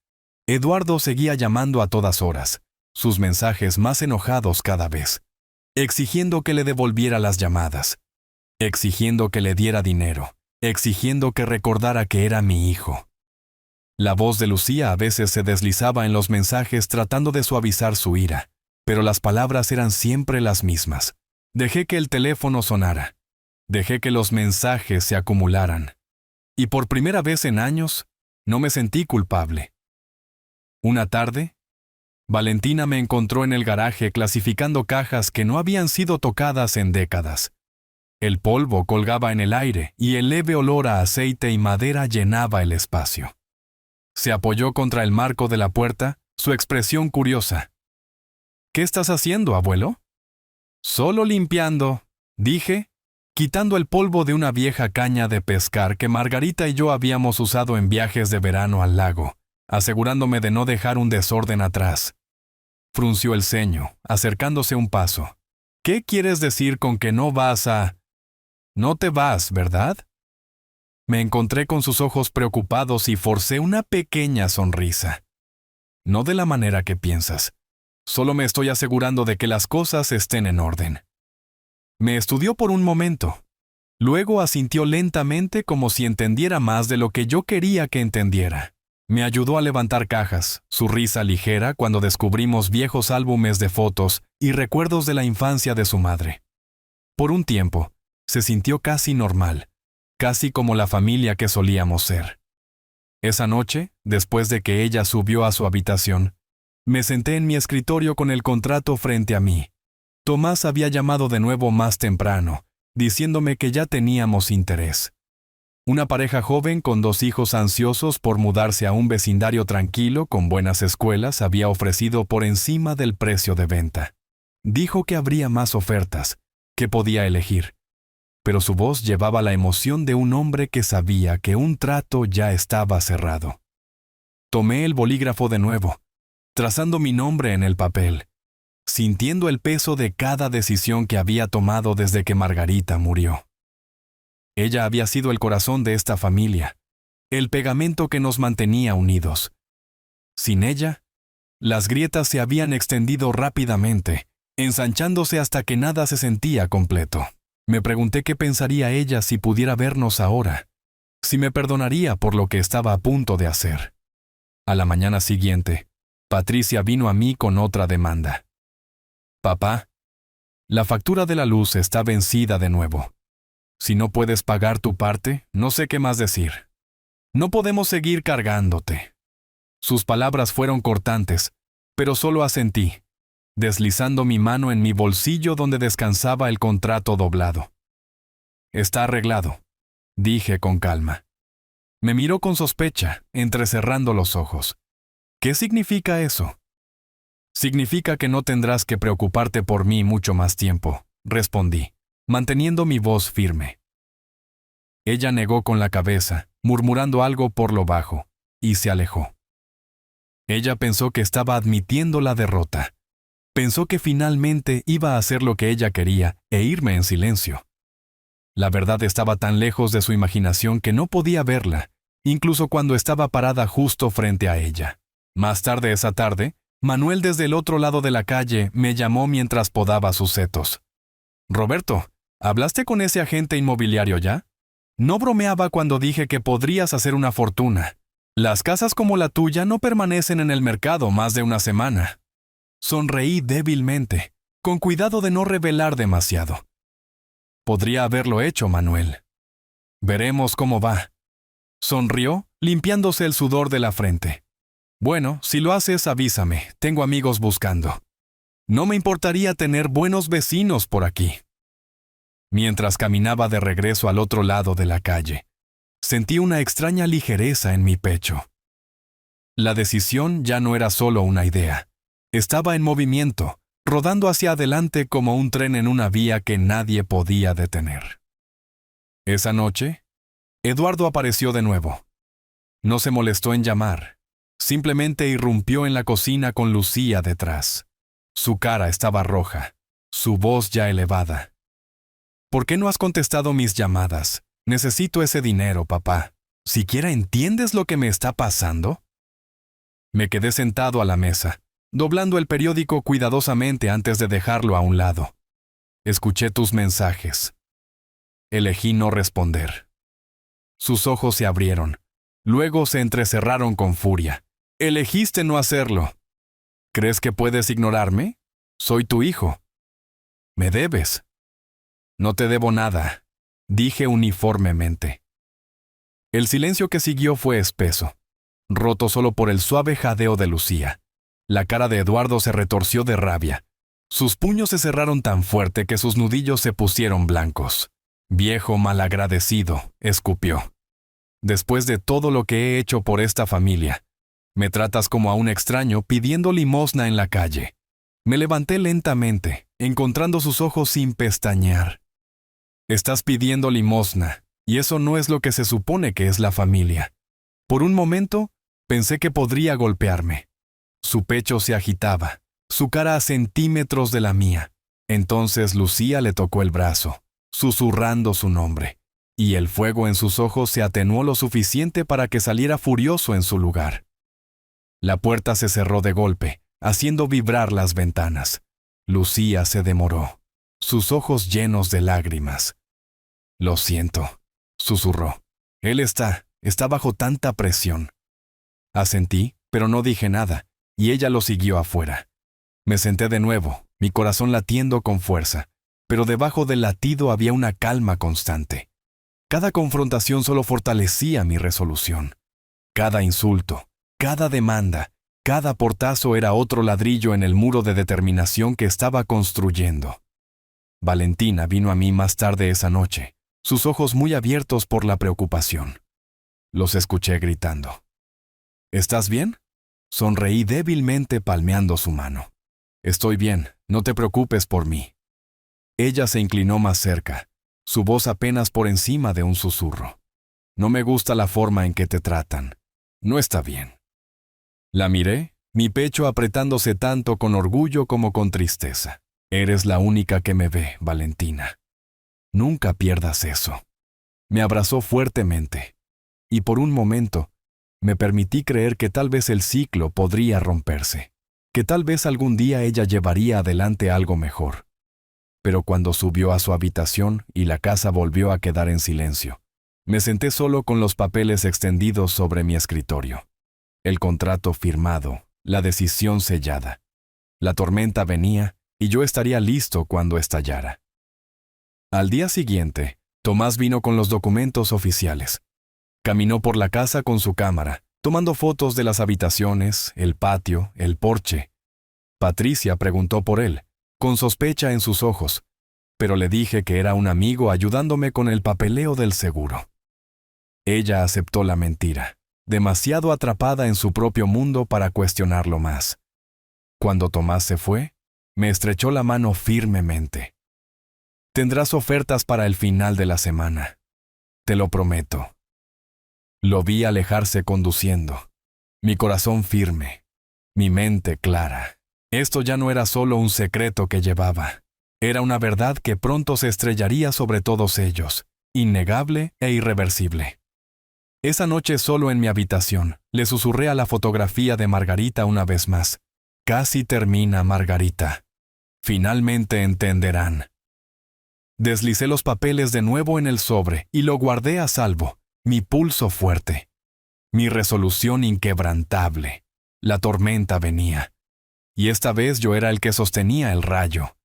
Eduardo seguía llamando a todas horas, sus mensajes más enojados cada vez, exigiendo que le devolviera las llamadas. Exigiendo que le diera dinero, exigiendo que recordara que era mi hijo. La voz de Lucía a veces se deslizaba en los mensajes tratando de suavizar su ira, pero las palabras eran siempre las mismas. Dejé que el teléfono sonara. Dejé que los mensajes se acumularan. Y por primera vez en años, no me sentí culpable. Una tarde, Valentina me encontró en el garaje clasificando cajas que no habían sido tocadas en décadas. El polvo colgaba en el aire y el leve olor a aceite y madera llenaba el espacio. Se apoyó contra el marco de la puerta, su expresión curiosa. ¿Qué estás haciendo, abuelo? Solo limpiando, dije, quitando el polvo de una vieja caña de pescar que Margarita y yo habíamos usado en viajes de verano al lago, asegurándome de no dejar un desorden atrás. Frunció el ceño, acercándose un paso. ¿Qué quieres decir con que no vas a...? No te vas, ¿verdad? Me encontré con sus ojos preocupados y forcé una pequeña sonrisa. No de la manera que piensas. Solo me estoy asegurando de que las cosas estén en orden. Me estudió por un momento. Luego asintió lentamente como si entendiera más de lo que yo quería que entendiera. Me ayudó a levantar cajas, su risa ligera cuando descubrimos viejos álbumes de fotos y recuerdos de la infancia de su madre. Por un tiempo, se sintió casi normal, casi como la familia que solíamos ser. Esa noche, después de que ella subió a su habitación, me senté en mi escritorio con el contrato frente a mí. Tomás había llamado de nuevo más temprano, diciéndome que ya teníamos interés. Una pareja joven con 2 hijos ansiosos por mudarse a un vecindario tranquilo con buenas escuelas había ofrecido por encima del precio de venta. Dijo que habría más ofertas, que podía elegir. Pero su voz llevaba la emoción de un hombre que sabía que un trato ya estaba cerrado. Tomé el bolígrafo de nuevo, trazando mi nombre en el papel, sintiendo el peso de cada decisión que había tomado desde que Margarita murió. Ella había sido el corazón de esta familia, el pegamento que nos mantenía unidos. Sin ella, las grietas se habían extendido rápidamente, ensanchándose hasta que nada se sentía completo. Me pregunté qué pensaría ella si pudiera vernos ahora, si me perdonaría por lo que estaba a punto de hacer. A la mañana siguiente, Patricia vino a mí con otra demanda. Papá, la factura de la luz está vencida de nuevo. Si no puedes pagar tu parte, no sé qué más decir. No podemos seguir cargándote. Sus palabras fueron cortantes, pero solo asentí, deslizando mi mano en mi bolsillo donde descansaba el contrato doblado. Está arreglado, dije con calma. Me miró con sospecha, entrecerrando los ojos. ¿Qué significa eso? Significa que no tendrás que preocuparte por mí mucho más tiempo, respondí, manteniendo mi voz firme. Ella negó con la cabeza, murmurando algo por lo bajo, y se alejó. Ella pensó que estaba admitiendo la derrota. Pensó que finalmente iba a hacer lo que ella quería e irme en silencio. La verdad estaba tan lejos de su imaginación que no podía verla, incluso cuando estaba parada justo frente a ella. Más tarde esa tarde, Manuel desde el otro lado de la calle me llamó mientras podaba sus setos. «Roberto, ¿hablaste con ese agente inmobiliario ya? No bromeaba cuando dije que podrías hacer una fortuna. Las casas como la tuya no permanecen en el mercado más de una semana». Sonreí débilmente, con cuidado de no revelar demasiado. Podría haberlo hecho, Manuel. Veremos cómo va. Sonrió, limpiándose el sudor de la frente. Bueno, si lo haces, avísame. Tengo amigos buscando. No me importaría tener buenos vecinos por aquí. Mientras caminaba de regreso al otro lado de la calle, sentí una extraña ligereza en mi pecho. La decisión ya no era solo una idea. Estaba en movimiento, rodando hacia adelante como un tren en una vía que nadie podía detener. Esa noche, Eduardo apareció de nuevo. No se molestó en llamar. Simplemente irrumpió en la cocina con Lucía detrás. Su cara estaba roja, su voz ya elevada. ¿Por qué no has contestado mis llamadas? Necesito ese dinero, papá. ¿Siquiera entiendes lo que me está pasando? Me quedé sentado a la mesa, doblando el periódico cuidadosamente antes de dejarlo a un lado. Escuché tus mensajes. Elegí no responder. Sus ojos se abrieron. Luego se entrecerraron con furia. Elegiste no hacerlo. ¿Crees que puedes ignorarme? Soy tu hijo. Me debes. No te debo nada, dije uniformemente. El silencio que siguió fue espeso, roto solo por el suave jadeo de Lucía. La cara de Eduardo se retorció de rabia. Sus puños se cerraron tan fuerte que sus nudillos se pusieron blancos. Viejo malagradecido, escupió. Después de todo lo que he hecho por esta familia, me tratas como a un extraño pidiendo limosna en la calle. Me levanté lentamente, encontrando sus ojos sin pestañear. Estás pidiendo limosna, y eso no es lo que se supone que es la familia. Por un momento, pensé que podría golpearme. Su pecho se agitaba, su cara a centímetros de la mía. Entonces Lucía le tocó el brazo, susurrando su nombre, y el fuego en sus ojos se atenuó lo suficiente para que saliera furioso en su lugar. La puerta se cerró de golpe, haciendo vibrar las ventanas. Lucía se demoró, sus ojos llenos de lágrimas. Lo siento, susurró. Él está bajo tanta presión. Asentí, pero no dije nada, y ella lo siguió afuera. Me senté de nuevo, mi corazón latiendo con fuerza, pero debajo del latido había una calma constante. Cada confrontación solo fortalecía mi resolución. Cada insulto, cada demanda, cada portazo era otro ladrillo en el muro de determinación que estaba construyendo. Valentina vino a mí más tarde esa noche, sus ojos muy abiertos por la preocupación. Los escuché gritando. ¿Estás bien? Sonreí débilmente palmeando su mano. Estoy bien, no te preocupes por mí. Ella se inclinó más cerca, su voz apenas por encima de un susurro. No me gusta la forma en que te tratan. No está bien. La miré, mi pecho apretándose tanto con orgullo como con tristeza. Eres la única que me ve, Valentina. Nunca pierdas eso. Me abrazó fuertemente, y por un momento me permití creer que tal vez el ciclo podría romperse, que tal vez algún día ella llevaría adelante algo mejor. Pero cuando subió a su habitación y la casa volvió a quedar en silencio, me senté solo con los papeles extendidos sobre mi escritorio. El contrato firmado, la decisión sellada. La tormenta venía y yo estaría listo cuando estallara. Al día siguiente, Tomás vino con los documentos oficiales. Caminó por la casa con su cámara, tomando fotos de las habitaciones, el patio, el porche. Patricia preguntó por él, con sospecha en sus ojos, pero le dije que era un amigo ayudándome con el papeleo del seguro. Ella aceptó la mentira, demasiado atrapada en su propio mundo para cuestionarlo más. Cuando Tomás se fue, me estrechó la mano firmemente. Tendrás ofertas para el final de la semana. Te lo prometo. Lo vi alejarse conduciendo, mi corazón firme, mi mente clara. Esto ya no era solo un secreto que llevaba, era una verdad que pronto se estrellaría sobre todos ellos, innegable e irreversible. Esa noche solo en mi habitación, le susurré a la fotografía de Margarita una vez más. Casi termina, Margarita. Finalmente entenderán. Deslicé los papeles de nuevo en el sobre y lo guardé a salvo, mi pulso fuerte, mi resolución inquebrantable. La tormenta venía, y esta vez yo era el que sostenía el rayo.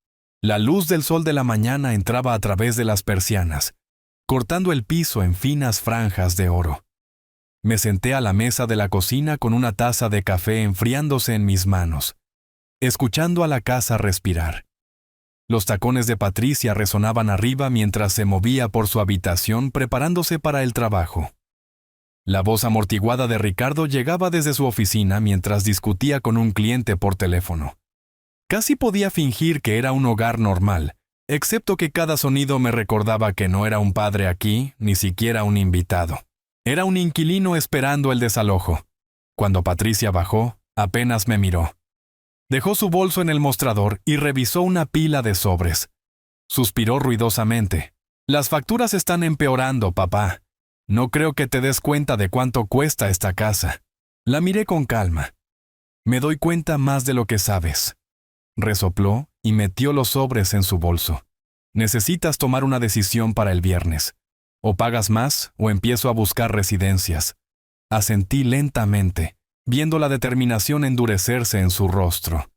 La luz del sol de la mañana entraba a través de las persianas, cortando el piso en finas franjas de oro. Me senté a la mesa de la cocina con una taza de café enfriándose en mis manos, escuchando a la casa respirar. Los tacones de Patricia resonaban arriba mientras se movía por su habitación preparándose para el trabajo. La voz amortiguada de Ricardo llegaba desde su oficina mientras discutía con un cliente por teléfono. Casi podía fingir que era un hogar normal, excepto que cada sonido me recordaba que no era un padre aquí, ni siquiera un invitado. Era un inquilino esperando el desalojo. Cuando Patricia bajó, apenas me miró. Dejó su bolso en el mostrador y revisó una pila de sobres. Suspiró ruidosamente. Las facturas están empeorando, papá. No creo que te des cuenta de cuánto cuesta esta casa. La miré con calma. Me doy cuenta más de lo que sabes. Resopló y metió los sobres en su bolso. Necesitas tomar una decisión para el viernes. O pagas más o empiezo a buscar residencias. Asentí lentamente, viendo la determinación endurecerse en su rostro.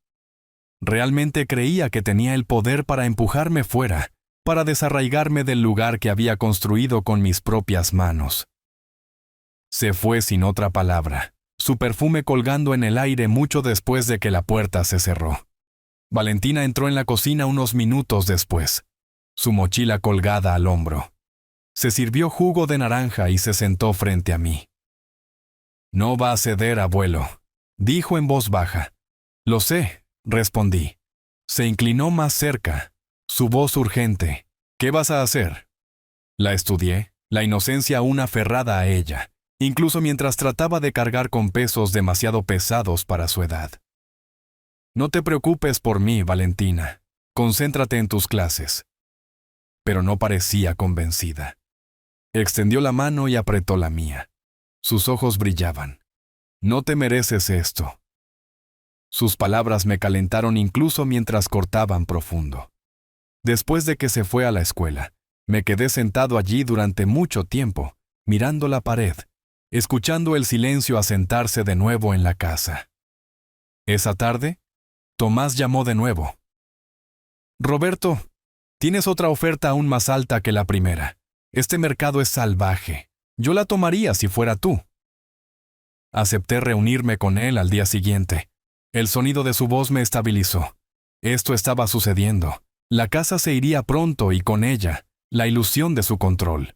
Realmente creía que tenía el poder para empujarme fuera, para desarraigarme del lugar que había construido con mis propias manos. Se fue sin otra palabra, su perfume colgando en el aire mucho después de que la puerta se cerró. Valentina entró en la cocina unos minutos después, su mochila colgada al hombro. Se sirvió jugo de naranja y se sentó frente a mí. «No va a ceder, abuelo», dijo en voz baja. «Lo sé», respondí. Se inclinó más cerca, su voz urgente. «¿Qué vas a hacer?» La estudié, la inocencia aún aferrada a ella, incluso mientras trataba de cargar con pesos demasiado pesados para su edad. «No te preocupes por mí, Valentina. Concéntrate en tus clases». Pero no parecía convencida. Extendió la mano y apretó la mía. Sus ojos brillaban. «No te mereces esto». Sus palabras me calentaron incluso mientras cortaban profundo. Después de que se fue a la escuela, me quedé sentado allí durante mucho tiempo, mirando la pared, escuchando el silencio asentarse de nuevo en la casa. Esa tarde, Tomás llamó de nuevo. «Roberto, tienes otra oferta aún más alta que la primera. Este mercado es salvaje. Yo la tomaría si fuera tú». Acepté reunirme con él al día siguiente. El sonido de su voz me estabilizó. Esto estaba sucediendo. La casa se iría pronto y con ella, la ilusión de su control.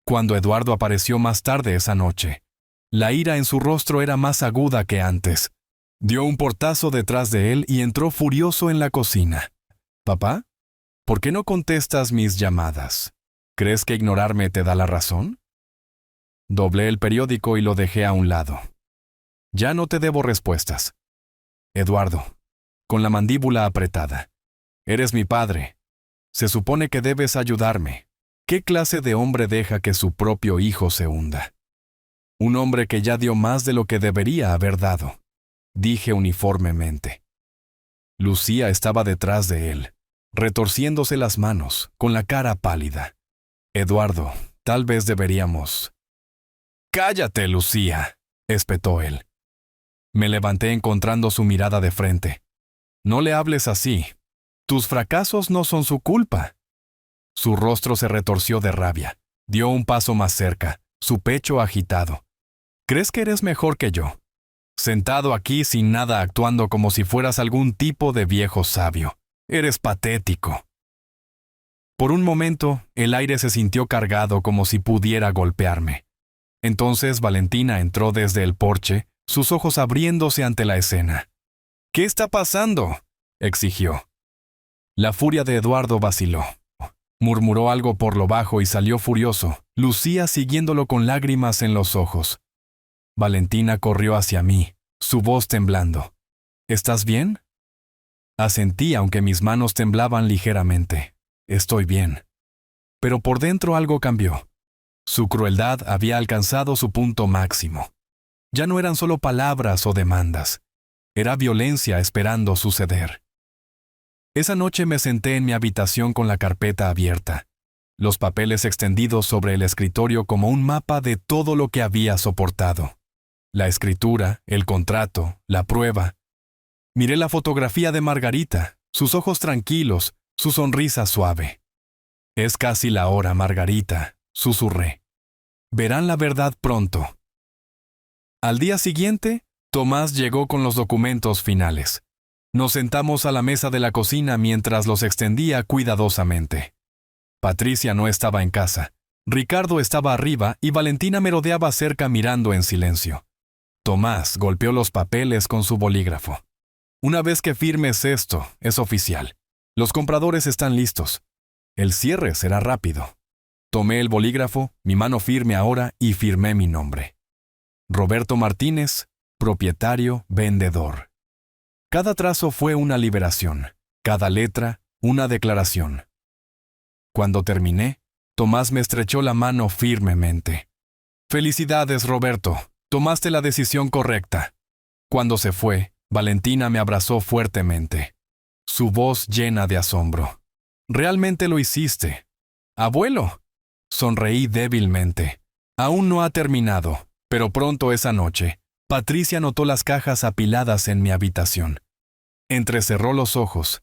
Cuando Eduardo apareció más tarde esa noche, la ira en su rostro era más aguda que antes. Dio un portazo detrás de él y entró furioso en la cocina. «Papá, ¿por qué no contestas mis llamadas? ¿Crees que ignorarme te da la razón?» Doblé el periódico y lo dejé a un lado. «Ya no te debo respuestas». «Eduardo», con la mandíbula apretada, «eres mi padre. Se supone que debes ayudarme. ¿Qué clase de hombre deja que su propio hijo se hunda? Un hombre que ya dio más de lo que debería haber dado, dije uniformemente. Lucía estaba detrás de él, retorciéndose las manos, con la cara pálida. Eduardo, tal vez deberíamos... ¡Cállate, Lucía!, espetó él. Me levanté encontrando su mirada de frente. No le hables así. Tus fracasos no son su culpa. Su rostro se retorció de rabia. Dio un paso más cerca, su pecho agitado. ¿Crees que eres mejor que yo? Sentado aquí sin nada actuando como si fueras algún tipo de viejo sabio. Eres patético. Por un momento, el aire se sintió cargado como si pudiera golpearme. Entonces Valentina entró desde el porche, sus ojos abriéndose ante la escena. ¿Qué está pasando?, exigió. La furia de Eduardo vaciló. Murmuró algo por lo bajo y salió furioso, Lucía siguiéndolo con lágrimas en los ojos. Valentina corrió hacia mí, su voz temblando. ¿Estás bien? Asentí aunque mis manos temblaban ligeramente. Estoy bien. Pero por dentro algo cambió. Su crueldad había alcanzado su punto máximo. Ya no eran solo palabras o demandas. Era violencia esperando suceder. Esa noche me senté en mi habitación con la carpeta abierta, los papeles extendidos sobre el escritorio como un mapa de todo lo que había soportado. La escritura, el contrato, la prueba. Miré la fotografía de Margarita, sus ojos tranquilos, su sonrisa suave. Es casi la hora, Margarita, susurré. Verán la verdad pronto. Al día siguiente, Tomás llegó con los documentos finales. Nos sentamos a la mesa de la cocina mientras los extendía cuidadosamente. Patricia no estaba en casa. Ricardo estaba arriba y Valentina merodeaba cerca mirando en silencio. Tomás golpeó los papeles con su bolígrafo. Una vez que firmes esto, es oficial. Los compradores están listos. El cierre será rápido. Tomé el bolígrafo, mi mano firme ahora, y firmé mi nombre. Roberto Martínez, propietario, vendedor. Cada trazo fue una liberación, cada letra, una declaración. Cuando terminé, Tomás me estrechó la mano firmemente. «Felicidades, Roberto, tomaste la decisión correcta». Cuando se fue, Valentina me abrazó fuertemente, su voz llena de asombro. «Realmente lo hiciste. Abuelo». Sonreí débilmente. Aún no ha terminado, pero pronto esa noche, Patricia notó las cajas apiladas en mi habitación. Entrecerró los ojos.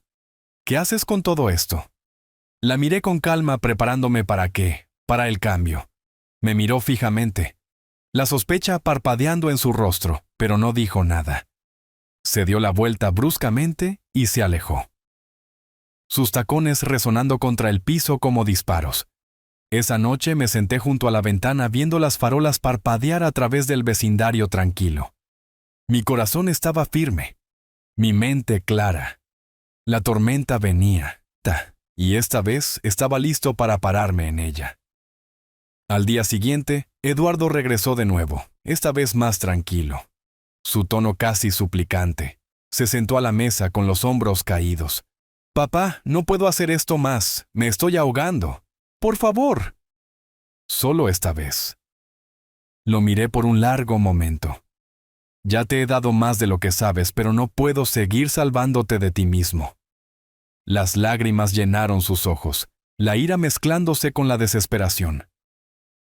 ¿Qué haces con todo esto? La miré con calma preparándome para qué, para el cambio. Me miró fijamente. La sospecha parpadeando en su rostro, pero no dijo nada. Se dio la vuelta bruscamente y se alejó. Sus tacones resonando contra el piso como disparos. Esa noche me senté junto a la ventana viendo las farolas parpadear a través del vecindario tranquilo. Mi corazón estaba firme, mi mente clara. La tormenta venía, y esta vez estaba listo para pararme en ella. Al día siguiente, Eduardo regresó de nuevo, esta vez más tranquilo. Su tono casi suplicante. Se sentó a la mesa con los hombros caídos. «Papá, no puedo hacer esto más, me estoy ahogando. ¡Por favor!». Solo esta vez. Lo miré por un largo momento. Ya te he dado más de lo que sabes, pero no puedo seguir salvándote de ti mismo. Las lágrimas llenaron sus ojos, la ira mezclándose con la desesperación.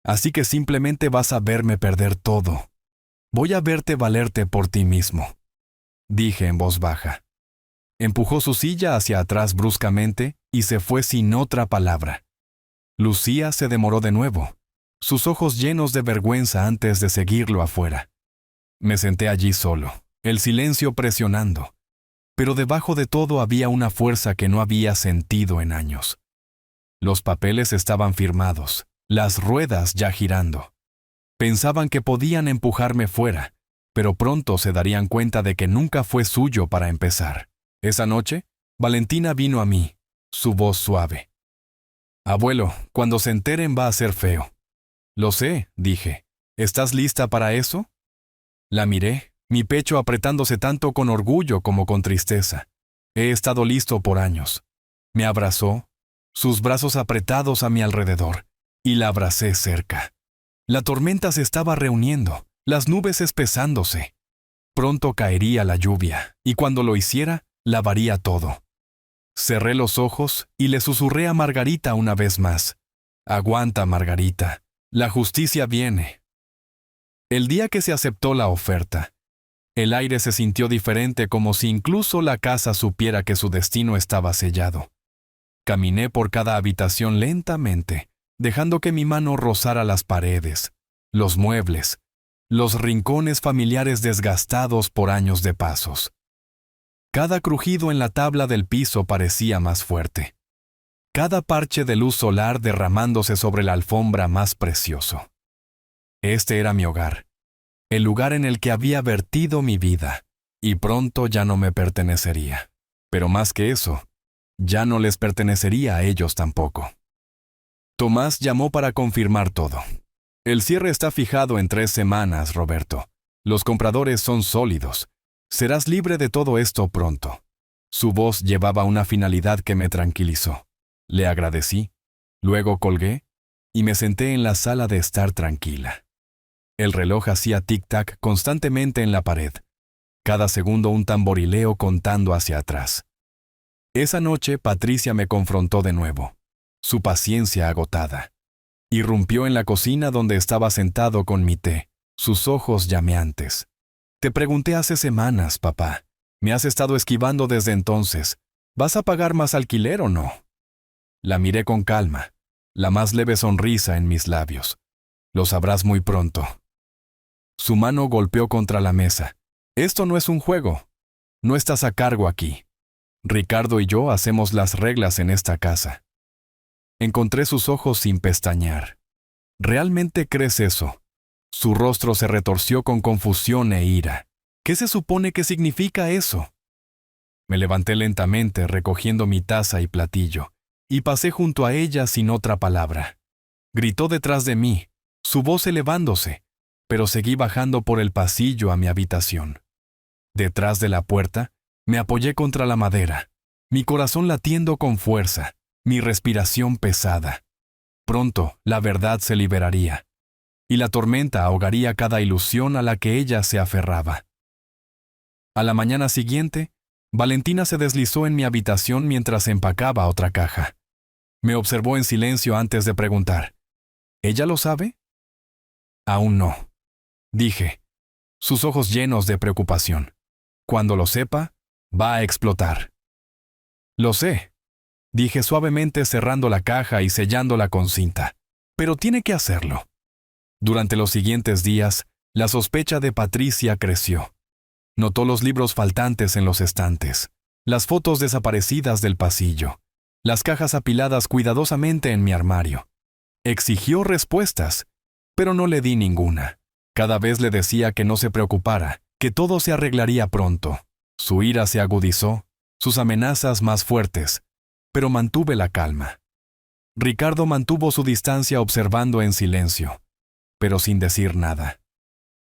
Así que simplemente vas a verme perder todo. Voy a verte valerte por ti mismo, dije en voz baja. Empujó su silla hacia atrás bruscamente y se fue sin otra palabra. Lucía se demoró de nuevo, sus ojos llenos de vergüenza antes de seguirlo afuera. Me senté allí solo, el silencio presionando, pero debajo de todo había una fuerza que no había sentido en años. Los papeles estaban firmados, las ruedas ya girando. Pensaban que podían empujarme fuera, pero pronto se darían cuenta de que nunca fue suyo para empezar. Esa noche, Valentina vino a mí, su voz suave. «Abuelo, cuando se enteren va a ser feo». «Lo sé», dije. «¿Estás lista para eso?» La miré, mi pecho apretándose tanto con orgullo como con tristeza. He estado listo por años. Me abrazó, sus brazos apretados a mi alrededor, y la abracé cerca. La tormenta se estaba reuniendo, las nubes espesándose. Pronto caería la lluvia, y cuando lo hiciera, lavaría todo. Cerré los ojos y le susurré a Margarita una vez más. Aguanta, Margarita, la justicia viene. El día que se aceptó la oferta, el aire se sintió diferente, como si incluso la casa supiera que su destino estaba sellado. Caminé por cada habitación lentamente, dejando que mi mano rozara las paredes, los muebles, los rincones familiares desgastados por años de pasos. Cada crujido en la tabla del piso parecía más fuerte. Cada parche de luz solar derramándose sobre la alfombra más precioso. Este era mi hogar, el lugar en el que había vertido mi vida, y pronto ya no me pertenecería. Pero más que eso, ya no les pertenecería a ellos tampoco. Tomás llamó para confirmar todo. El cierre está fijado en 3 semanas, Roberto. Los compradores son sólidos. Serás libre de todo esto pronto. Su voz llevaba una finalidad que me tranquilizó. Le agradecí, luego colgué y me senté en la sala de estar tranquila. El reloj hacía tic-tac constantemente en la pared, cada segundo un tamborileo contando hacia atrás. Esa noche Patricia me confrontó de nuevo, su paciencia agotada. Irrumpió en la cocina donde estaba sentado con mi té, sus ojos llameantes. Te pregunté hace semanas, papá. Me has estado esquivando desde entonces. ¿Vas a pagar más alquiler o no? La miré con calma, la más leve sonrisa en mis labios. Lo sabrás muy pronto. Su mano golpeó contra la mesa. Esto no es un juego. No estás a cargo aquí. Ricardo y yo hacemos las reglas en esta casa. Encontré sus ojos sin pestañear. ¿Realmente crees eso? Su rostro se retorció con confusión e ira. ¿Qué se supone que significa eso? Me levanté lentamente, recogiendo mi taza y platillo, y pasé junto a ella sin otra palabra. Gritó detrás de mí, su voz elevándose, pero seguí bajando por el pasillo a mi habitación. Detrás de la puerta, me apoyé contra la madera, mi corazón latiendo con fuerza, mi respiración pesada. Pronto, la verdad se liberaría, y la tormenta ahogaría cada ilusión a la que ella se aferraba. A la mañana siguiente, Valentina se deslizó en mi habitación mientras empacaba otra caja. Me observó en silencio antes de preguntar, ¿ella lo sabe? Aún no, dije, sus ojos llenos de preocupación. Cuando lo sepa, va a explotar. Lo sé, dije suavemente cerrando la caja y sellándola con cinta, pero tiene que hacerlo. Durante los siguientes días, la sospecha de Patricia creció. Notó los libros faltantes en los estantes, las fotos desaparecidas del pasillo, las cajas apiladas cuidadosamente en mi armario. Exigió respuestas, pero no le di ninguna. Cada vez le decía que no se preocupara, que todo se arreglaría pronto. Su ira se agudizó, sus amenazas más fuertes, pero mantuve la calma. Ricardo mantuvo su distancia observando en silencio, pero sin decir nada.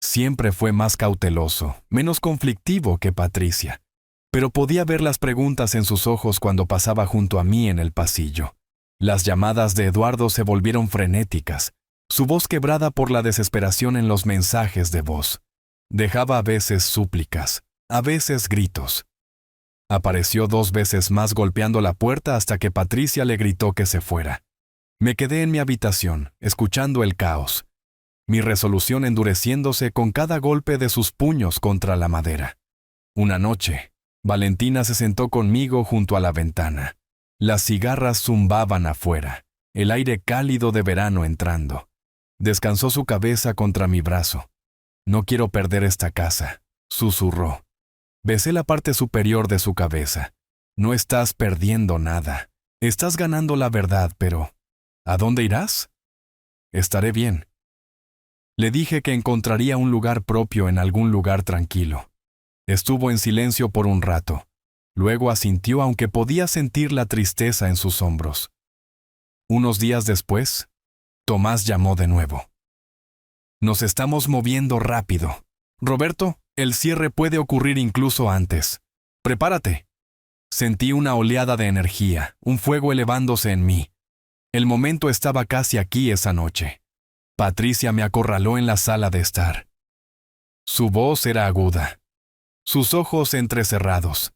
Siempre fue más cauteloso, menos conflictivo que Patricia, pero podía ver las preguntas en sus ojos cuando pasaba junto a mí en el pasillo. Las llamadas de Eduardo se volvieron frenéticas, su voz quebrada por la desesperación en los mensajes de voz. Dejaba a veces súplicas, a veces gritos. Apareció 2 veces más golpeando la puerta hasta que Patricia le gritó que se fuera. Me quedé en mi habitación, escuchando el caos, mi resolución endureciéndose con cada golpe de sus puños contra la madera. Una noche, Valentina se sentó conmigo junto a la ventana. Las cigarras zumbaban afuera, el aire cálido de verano entrando. Descansó su cabeza contra mi brazo. No quiero perder esta casa, susurró. Besé la parte superior de su cabeza. No estás perdiendo nada. Estás ganando la verdad, pero ¿a dónde irás? Estaré bien. Le dije que encontraría un lugar propio en algún lugar tranquilo. Estuvo en silencio por un rato. Luego asintió, aunque podía sentir la tristeza en sus hombros. Unos días después, Tomás llamó de nuevo. Nos estamos moviendo rápido. Roberto, el cierre puede ocurrir incluso antes. Prepárate. Sentí una oleada de energía, un fuego elevándose en mí. El momento estaba casi aquí esa noche. Patricia me acorraló en la sala de estar. Su voz era aguda, sus ojos entrecerrados.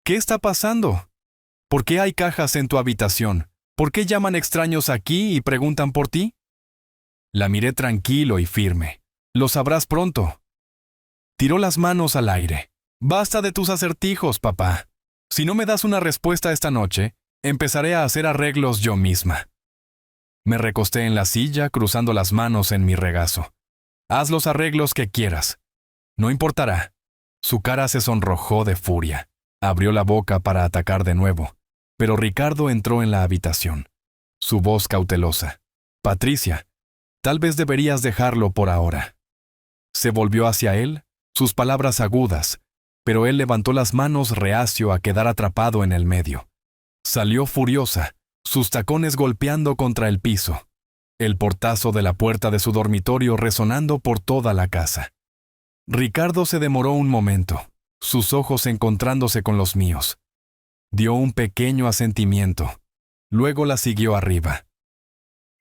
¿Qué está pasando? ¿Por qué hay cajas en tu habitación? ¿Por qué llaman extraños aquí y preguntan por ti? La miré tranquilo y firme. Lo sabrás pronto. Tiró las manos al aire. Basta de tus acertijos, papá. Si no me das una respuesta esta noche, empezaré a hacer arreglos yo misma. Me recosté en la silla, cruzando las manos en mi regazo. Haz los arreglos que quieras. No importará. Su cara se sonrojó de furia. Abrió la boca para atacar de nuevo, pero Ricardo entró en la habitación. Su voz cautelosa. Patricia, tal vez deberías dejarlo por ahora. Se volvió hacia él, sus palabras agudas, pero él levantó las manos reacio a quedar atrapado en el medio. Salió furiosa, sus tacones golpeando contra el piso, el portazo de la puerta de su dormitorio resonando por toda la casa. Ricardo se demoró un momento, sus ojos encontrándose con los míos. Dio un pequeño asentimiento, luego la siguió arriba.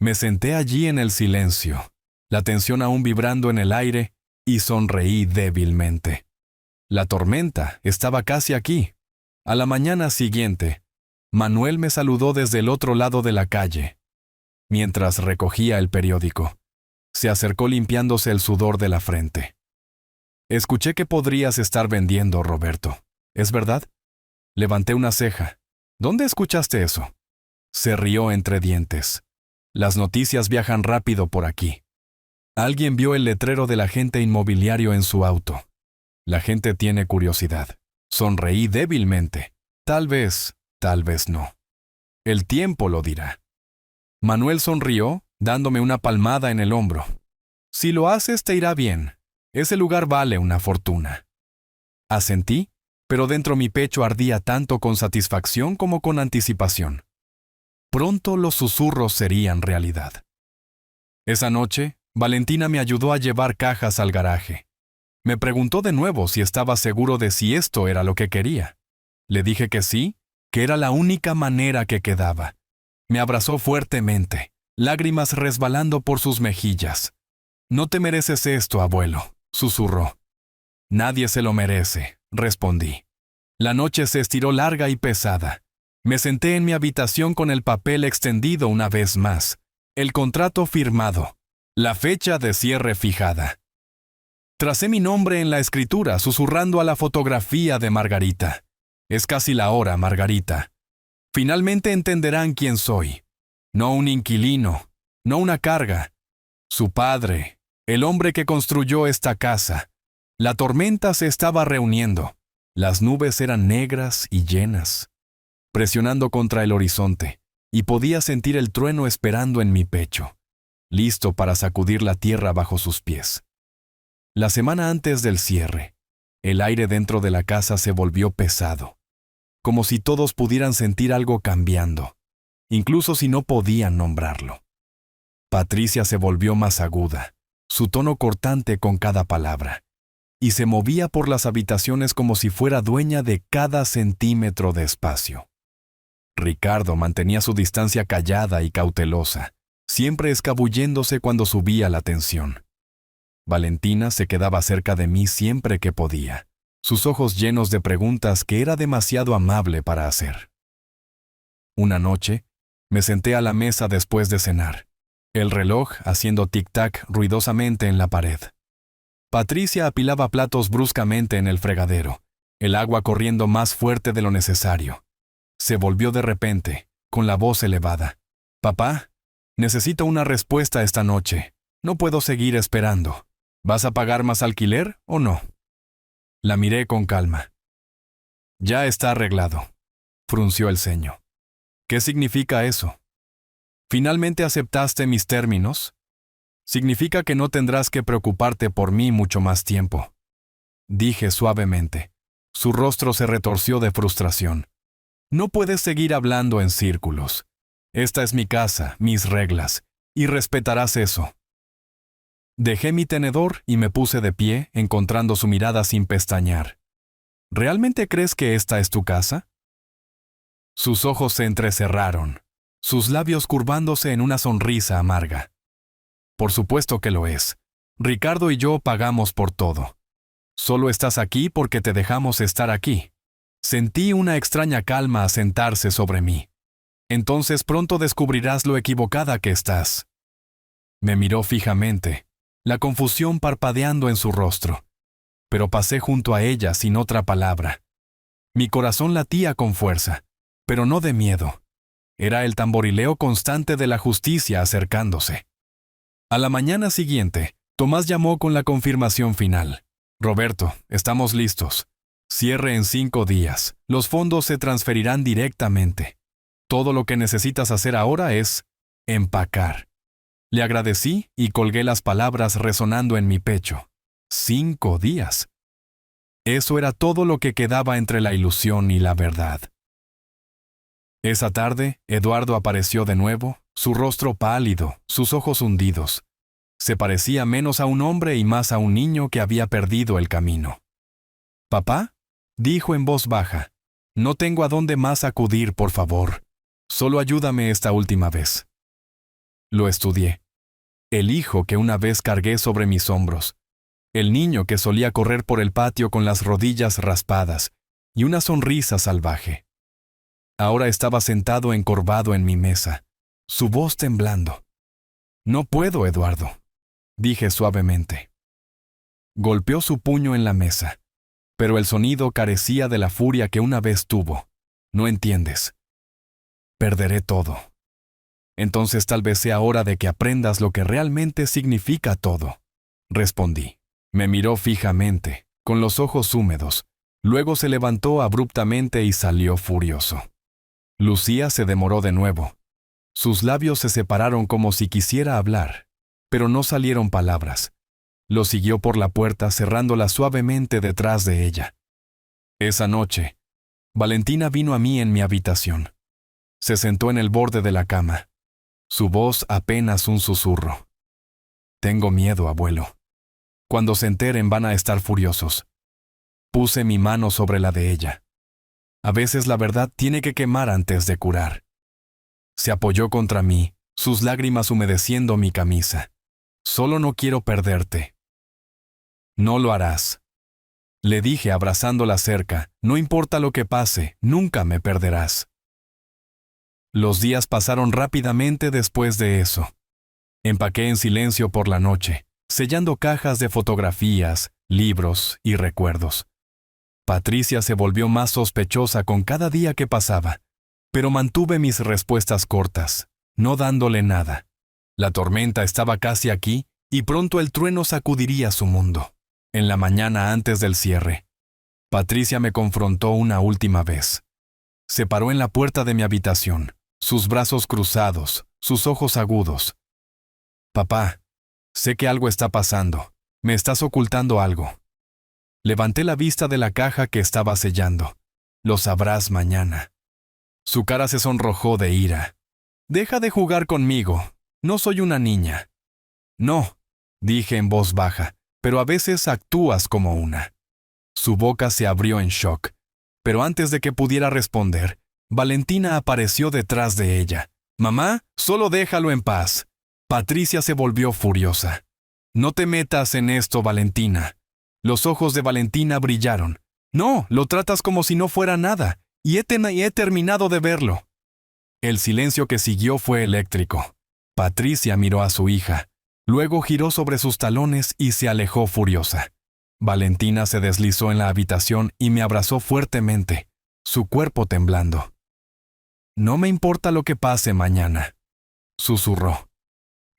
Me senté allí en el silencio, la tensión aún vibrando en el aire, y sonreí débilmente. La tormenta estaba casi aquí. A la mañana siguiente, Manuel me saludó desde el otro lado de la calle. Mientras recogía el periódico, se acercó limpiándose el sudor de la frente. Escuché que podrías estar vendiendo, Roberto. ¿Es verdad? Levanté una ceja. ¿Dónde escuchaste eso? Se rió entre dientes. Las noticias viajan rápido por aquí. Alguien vio el letrero del agente inmobiliario en su auto. La gente tiene curiosidad. Sonreí débilmente. Tal vez no. El tiempo lo dirá. Manuel sonrió, dándome una palmada en el hombro. Si lo haces, te irá bien. Ese lugar vale una fortuna. Asentí, pero dentro mi pecho ardía tanto con satisfacción como con anticipación. Pronto los susurros serían realidad. Esa noche, Valentina me ayudó a llevar cajas al garaje. Me preguntó de nuevo si estaba seguro de si esto era lo que quería. Le dije que sí, que era la única manera que quedaba. Me abrazó fuertemente, lágrimas resbalando por sus mejillas. «No te mereces esto, abuelo», susurró. «Nadie se lo merece», respondí. La noche se estiró larga y pesada. Me senté en mi habitación con el papel extendido una vez más, el contrato firmado, la fecha de cierre fijada. Tracé mi nombre en la escritura, susurrando a la fotografía de Margarita. «Es casi la hora, Margarita. Finalmente entenderán quién soy. No un inquilino, no una carga. Su padre, el hombre que construyó esta casa. La tormenta se estaba reuniendo. Las nubes eran negras y llenas, presionando contra el horizonte, y podía sentir el trueno esperando en mi pecho, listo para sacudir la tierra bajo sus pies. La semana antes del cierre, el aire dentro de la casa se volvió pesado, como si todos pudieran sentir algo cambiando, incluso si no podían nombrarlo. Patricia se volvió más aguda, su tono cortante con cada palabra, y se movía por las habitaciones como si fuera dueña de cada centímetro de espacio. Ricardo mantenía su distancia callada y cautelosa, siempre escabulléndose cuando subía la tensión. Valentina se quedaba cerca de mí siempre que podía, sus ojos llenos de preguntas que era demasiado amable para hacer. Una noche, me senté a la mesa después de cenar, el reloj haciendo tic-tac ruidosamente en la pared. Patricia apilaba platos bruscamente en el fregadero, el agua corriendo más fuerte de lo necesario. Se volvió de repente, con la voz elevada. «Papá, necesito una respuesta esta noche. No puedo seguir esperando. ¿Vas a pagar más alquiler o no?» La miré con calma. «Ya está arreglado», frunció el ceño. «¿Qué significa eso? ¿Finalmente aceptaste mis términos? Significa que no tendrás que preocuparte por mí mucho más tiempo», dije suavemente. Su rostro se retorció de frustración. «No puedes seguir hablando en círculos. Esta es mi casa, mis reglas, y respetarás eso». Dejé mi tenedor y me puse de pie, encontrando su mirada sin pestañear. ¿realmente crees que esta es tu casa? Sus ojos se entrecerraron, sus labios curvándose en una sonrisa amarga. Por supuesto que lo es. Ricardo y yo pagamos por todo. Solo estás aquí porque te dejamos estar aquí. Sentí una extraña calma asentarse sobre mí. Entonces pronto descubrirás lo equivocada que estás. Me miró fijamente, la confusión parpadeando en su rostro. Pero pasé junto a ella sin otra palabra. Mi corazón latía con fuerza, pero no de miedo. Era el tamborileo constante de la justicia acercándose. A la mañana siguiente, Tomás llamó con la confirmación final. Roberto, estamos listos. Cierre en 5 días. Los fondos se transferirán directamente. Todo lo que necesitas hacer ahora es empacar. Le agradecí y colgué las palabras resonando en mi pecho. 5 días. Eso era todo lo que quedaba entre la ilusión y la verdad. Esa tarde, Eduardo apareció de nuevo, su rostro pálido, sus ojos hundidos. Se parecía menos a un hombre y más a un niño que había perdido el camino. «¿Papá?», dijo en voz baja. «No tengo a dónde más acudir, por favor. Solo ayúdame esta última vez». Lo estudié. El hijo que una vez cargué sobre mis hombros. El niño que solía correr por el patio con las rodillas raspadas y una sonrisa salvaje. Ahora estaba sentado encorvado en mi mesa, su voz temblando. «No puedo, Eduardo», dije suavemente. Golpeó su puño en la mesa, pero el sonido carecía de la furia que una vez tuvo. «No entiendes. Perderé todo. Entonces tal vez sea hora de que aprendas lo que realmente significa todo», respondí. Me miró fijamente, con los ojos húmedos. Luego se levantó abruptamente y salió furioso. Lucía se demoró de nuevo. Sus labios se separaron como si quisiera hablar, pero no salieron palabras. Lo siguió por la puerta cerrándola suavemente detrás de ella. Esa noche, Valentina vino a mí en mi habitación. Se sentó en el borde de la cama. Su voz apenas un susurro. «Tengo miedo, abuelo. Cuando se enteren van a estar furiosos». Puse mi mano sobre la de ella. A veces la verdad tiene que quemar antes de curar. Se apoyó contra mí, sus lágrimas humedeciendo mi camisa. «Solo no quiero perderte». «No lo harás», le dije abrazándola cerca. «No importa lo que pase, nunca me perderás». Los días pasaron rápidamente después de eso. Empaqué en silencio por la noche, sellando cajas de fotografías, libros y recuerdos. Patricia se volvió más sospechosa con cada día que pasaba, pero mantuve mis respuestas cortas, no dándole nada. La tormenta estaba casi aquí y pronto el trueno sacudiría su mundo. En la mañana antes del cierre, Patricia me confrontó una última vez. Se paró en la puerta de mi habitación, sus brazos cruzados, sus ojos agudos. «Papá, sé que algo está pasando. Me estás ocultando algo». Levanté la vista de la caja que estaba sellando. «Lo sabrás mañana». Su cara se sonrojó de ira. «Deja de jugar conmigo. No soy una niña». «No», dije en voz baja, «pero a veces actúas como una». Su boca se abrió en shock, pero antes de que pudiera responder, Valentina apareció detrás de ella. «Mamá, solo déjalo en paz». Patricia se volvió furiosa. «No te metas en esto, Valentina». Los ojos de Valentina brillaron. «No, lo tratas como si no fuera nada, y he terminado de verlo». El silencio que siguió fue eléctrico. Patricia miró a su hija, luego giró sobre sus talones y se alejó furiosa. Valentina se deslizó en la habitación y me abrazó fuertemente, su cuerpo temblando. «No me importa lo que pase mañana», susurró.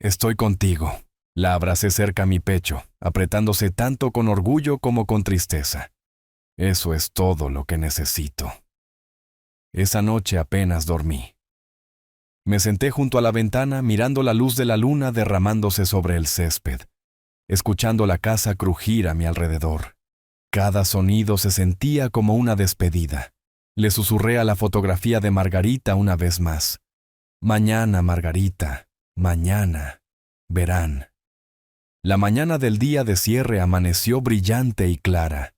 «Estoy contigo». La abracé cerca a mi pecho, apretándose tanto con orgullo como con tristeza. «Eso es todo lo que necesito». Esa noche apenas dormí. Me senté junto a la ventana mirando la luz de la luna derramándose sobre el césped, escuchando la casa crujir a mi alrededor. Cada sonido se sentía como una despedida. Le susurré a la fotografía de Margarita una vez más. «Mañana, Margarita, mañana, verán». La mañana del día de cierre amaneció brillante y clara.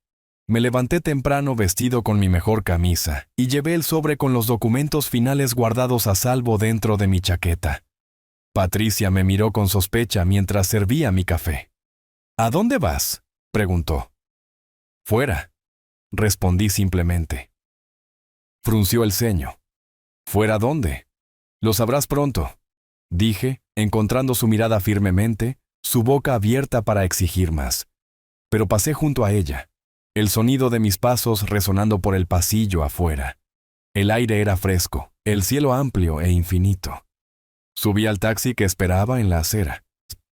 Me levanté temprano vestido con mi mejor camisa y llevé el sobre con los documentos finales guardados a salvo dentro de mi chaqueta. Patricia me miró con sospecha mientras servía mi café. ¿A dónde vas?, preguntó. Fuera, respondí simplemente. Frunció el ceño. ¿Fuera dónde? Lo sabrás pronto, dije, encontrando su mirada firmemente, su boca abierta para exigir más. Pero pasé junto a ella, el sonido de mis pasos resonando por el pasillo afuera. El aire era fresco, el cielo amplio e infinito. Subí al taxi que esperaba en la acera.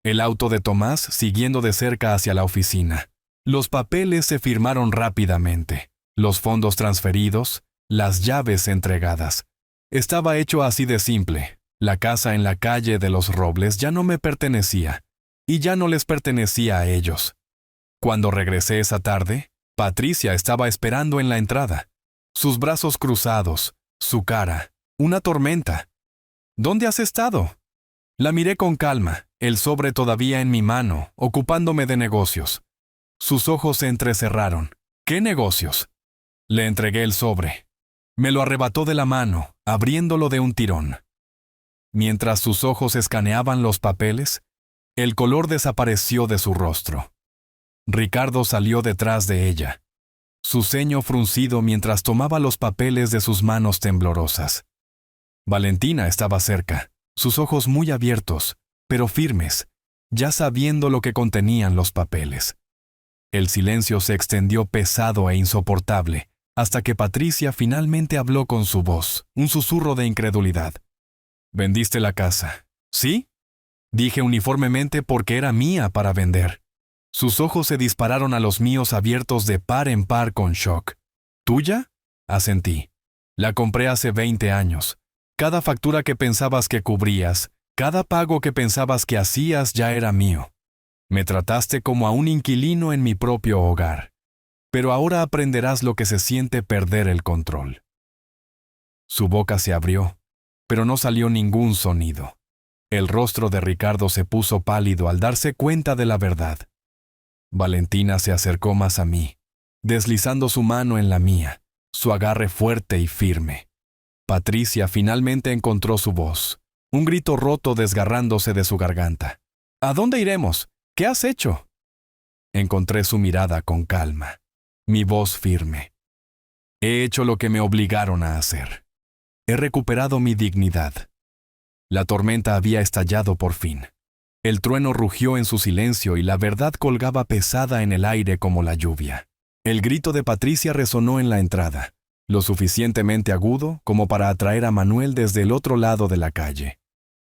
El auto de Tomás siguiendo de cerca hacia la oficina. Los papeles se firmaron rápidamente, los fondos transferidos, las llaves entregadas. Estaba hecho así de simple. La casa en la calle de los Robles ya no me pertenecía, y ya no les pertenecía a ellos. Cuando regresé esa tarde, Patricia estaba esperando en la entrada. Sus brazos cruzados, su cara, una tormenta. ¿Dónde has estado? La miré con calma, el sobre todavía en mi mano, ocupándome de negocios. Sus ojos se entrecerraron. ¿Qué negocios? Le entregué el sobre. Me lo arrebató de la mano, abriéndolo de un tirón. Mientras sus ojos escaneaban los papeles, el color desapareció de su rostro. Ricardo salió detrás de ella, su ceño fruncido mientras tomaba los papeles de sus manos temblorosas. Valentina estaba cerca, sus ojos muy abiertos, pero firmes, ya sabiendo lo que contenían los papeles. El silencio se extendió pesado e insoportable, hasta que Patricia finalmente habló con su voz, un susurro de incredulidad. «¿Vendiste la casa?» «¿Sí?», dije uniformemente porque era mía para vender. Sus ojos se dispararon a los míos abiertos de par en par con shock. «¿Tuya?», asentí. «La compré hace 20 años. Cada factura que pensabas que cubrías, cada pago que pensabas que hacías ya era mío. Me trataste como a un inquilino en mi propio hogar. Pero ahora aprenderás lo que se siente perder el control». Su boca se abrió, pero no salió ningún sonido. El rostro de Ricardo se puso pálido al darse cuenta de la verdad. Valentina se acercó más a mí, deslizando su mano en la mía, su agarre fuerte y firme. Patricia finalmente encontró su voz, un grito roto desgarrándose de su garganta. «¿A dónde iremos? ¿Qué has hecho?». Encontré su mirada con calma, mi voz firme. «He hecho lo que me obligaron a hacer. He recuperado mi dignidad». La tormenta había estallado por fin. El trueno rugió en su silencio y la verdad colgaba pesada en el aire como la lluvia. El grito de Patricia resonó en la entrada, lo suficientemente agudo como para atraer a Manuel desde el otro lado de la calle.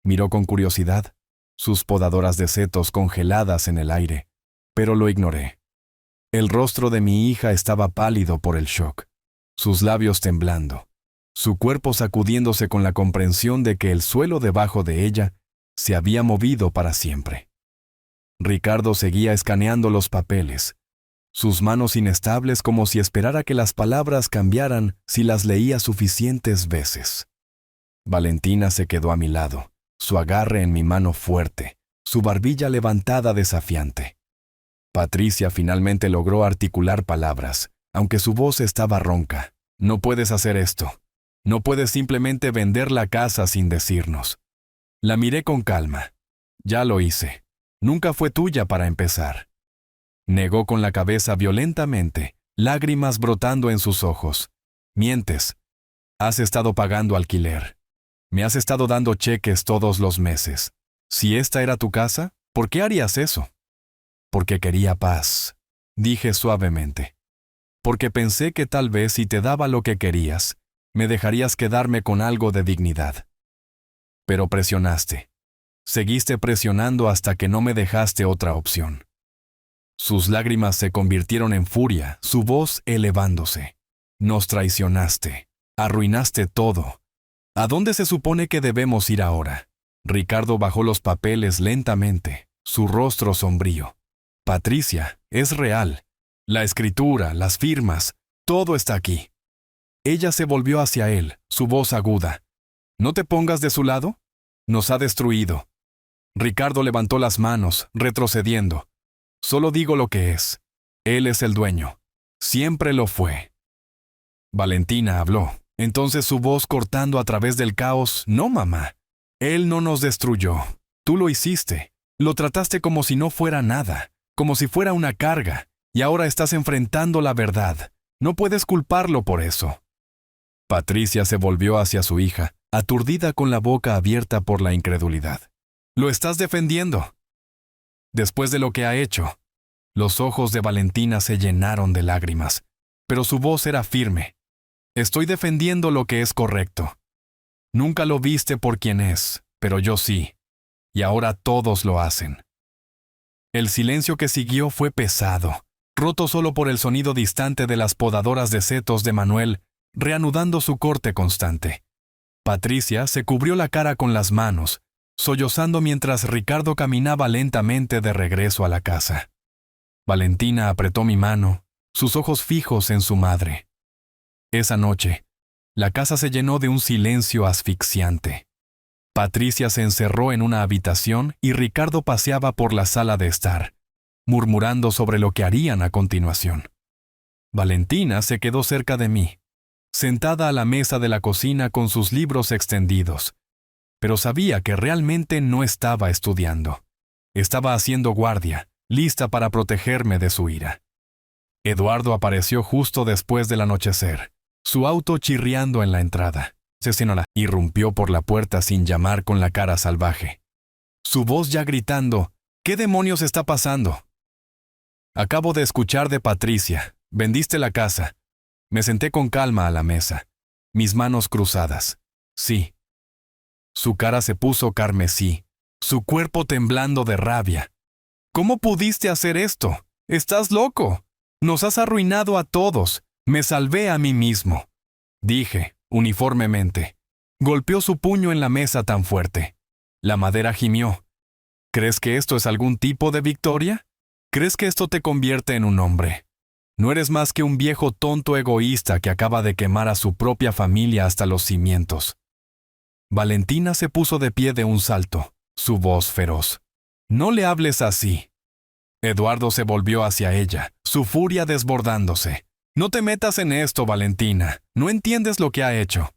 Miró con curiosidad, sus podadoras de setos congeladas en el aire, pero lo ignoré. El rostro de mi hija estaba pálido por el shock, sus labios temblando, su cuerpo sacudiéndose con la comprensión de que el suelo debajo de ella se había movido para siempre. Ricardo seguía escaneando los papeles, sus manos inestables como si esperara que las palabras cambiaran si las leía suficientes veces. Valentina se quedó a mi lado, su agarre en mi mano fuerte, su barbilla levantada desafiante. Patricia finalmente logró articular palabras, aunque su voz estaba ronca. «No puedes hacer esto. No puedes simplemente vender la casa sin decirnos». La miré con calma. «Ya lo hice. Nunca fue tuya para empezar». Negó con la cabeza violentamente, lágrimas brotando en sus ojos. «Mientes. Has estado pagando alquiler. Me has estado dando cheques todos los meses. Si esta era tu casa, ¿por qué harías eso?». «Porque quería paz», dije suavemente. «Porque pensé que tal vez si te daba lo que querías, me dejarías quedarme con algo de dignidad». Pero presionaste. Seguiste presionando hasta que no me dejaste otra opción. Sus lágrimas se convirtieron en furia, su voz elevándose. «Nos traicionaste. Arruinaste todo. ¿A dónde se supone que debemos ir ahora?». Ricardo bajó los papeles lentamente, su rostro sombrío. «Patricia, es real. La escritura, las firmas, todo está aquí». Ella se volvió hacia él, su voz aguda. «¿No te pongas de su lado? Nos ha destruido». Ricardo levantó las manos, retrocediendo. «Solo digo lo que es. Él es el dueño. Siempre lo fue. Valentina habló. Entonces su voz cortando a través del caos: no, mamá. Él no nos destruyó. Tú lo hiciste. Lo trataste como si no fuera nada, como si fuera una carga, y ahora estás enfrentando la verdad. No puedes culparlo por eso. Patricia se volvió hacia su hija, aturdida con la boca abierta por la incredulidad. Lo estás defendiendo. Después de lo que ha hecho. Los ojos de Valentina se llenaron de lágrimas, pero su voz era firme. Estoy defendiendo lo que es correcto. Nunca lo viste por quien es, pero yo sí. Y ahora todos lo hacen. El silencio que siguió fue pesado, roto solo por el sonido distante de las podadoras de setos de Manuel, reanudando su corte constante. Patricia se cubrió la cara con las manos, sollozando mientras Ricardo caminaba lentamente de regreso a la casa. Valentina apretó mi mano, sus ojos fijos en su madre. Esa noche, la casa se llenó de un silencio asfixiante. Patricia se encerró en una habitación y Ricardo paseaba por la sala de estar, murmurando sobre lo que harían a continuación. Valentina se quedó cerca de mí, sentada a la mesa de la cocina con sus libros extendidos, pero sabía que realmente no estaba estudiando. Estaba haciendo guardia, lista para protegerme de su ira. Eduardo apareció justo después del anochecer, su auto chirriando en la entrada. Señora irrumpió por la puerta sin llamar con la cara salvaje. Su voz ya gritando: ¿qué demonios está pasando? Acabo de escuchar de Patricia. Vendiste la casa. Me senté con calma a la mesa, mis manos cruzadas. Sí. Su cara se puso carmesí, su cuerpo temblando de rabia. ¿Cómo pudiste hacer esto? ¡Estás loco! Nos has arruinado a todos. Me salvé a mí mismo. Dije, uniformemente. Golpeó su puño en la mesa tan fuerte. La madera gimió. ¿Crees que esto es algún tipo de victoria? ¿Crees que esto te convierte en un hombre? No eres más que un viejo tonto egoísta que acaba de quemar a su propia familia hasta los cimientos. Valentina se puso de pie de un salto, su voz feroz. No le hables así. Eduardo se volvió hacia ella, su furia desbordándose. No te metas en esto, Valentina. No entiendes lo que ha hecho.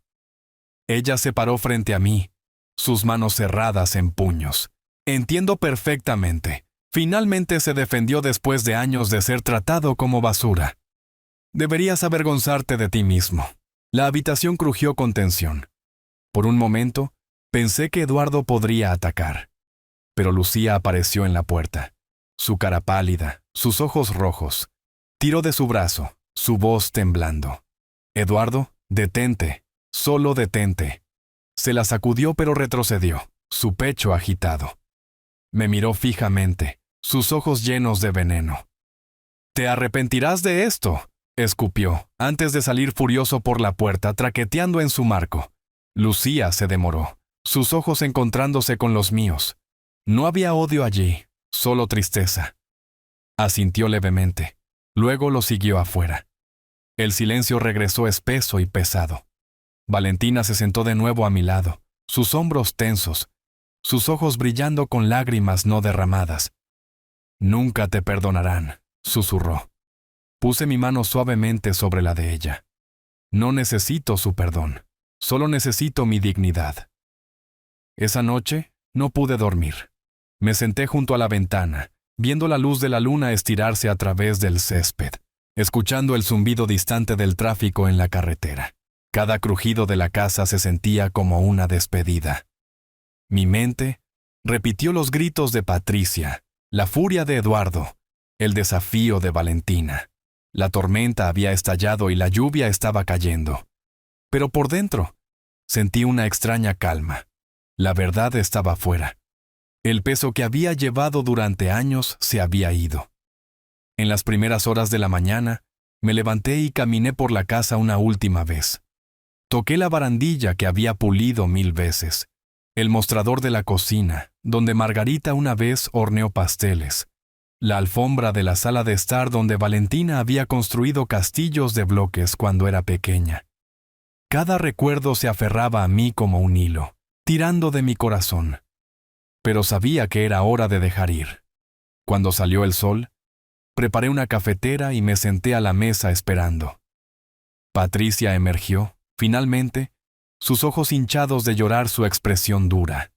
Ella se paró frente a mí, sus manos cerradas en puños. Entiendo perfectamente. Finalmente se defendió después de años de ser tratado como basura. Deberías avergonzarte de ti mismo. La habitación crujió con tensión. Por un momento, pensé que Eduardo podría atacar. Pero Lucía apareció en la puerta. Su cara pálida, sus ojos rojos. Tiró de su brazo, su voz temblando. Eduardo, detente, solo detente. Se la sacudió pero retrocedió, su pecho agitado. Me miró fijamente, sus ojos llenos de veneno. «Te arrepentirás de esto», escupió, antes de salir furioso por la puerta, traqueteando en su marco. Lucía se demoró, sus ojos encontrándose con los míos. No había odio allí, solo tristeza. Asintió levemente, luego lo siguió afuera. El silencio regresó espeso y pesado. Valentina se sentó de nuevo a mi lado, sus hombros tensos, sus ojos brillando con lágrimas no derramadas. «Nunca te perdonarán», susurró. Puse mi mano suavemente sobre la de ella. No necesito su perdón, solo necesito mi dignidad. Esa noche no pude dormir. Me senté junto a la ventana, viendo la luz de la luna estirarse a través del césped, escuchando el zumbido distante del tráfico en la carretera. Cada crujido de la casa se sentía como una despedida. Mi mente repitió los gritos de Patricia, la furia de Eduardo, el desafío de Valentina. La tormenta había estallado y la lluvia estaba cayendo. Pero por dentro, sentí una extraña calma. La verdad estaba afuera. El peso que había llevado durante años se había ido. En las primeras horas de la mañana, me levanté y caminé por la casa una última vez. Toqué la barandilla que había pulido 1000 veces, el mostrador de la cocina, donde Margarita una vez horneó pasteles, la alfombra de la sala de estar donde Valentina había construido castillos de bloques cuando era pequeña. Cada recuerdo se aferraba a mí como un hilo, tirando de mi corazón. Pero sabía que era hora de dejar ir. Cuando salió el sol, Preparé una cafetera y me senté a la mesa esperando. Patricia emergió, finalmente, sus ojos hinchados de llorar, su expresión dura.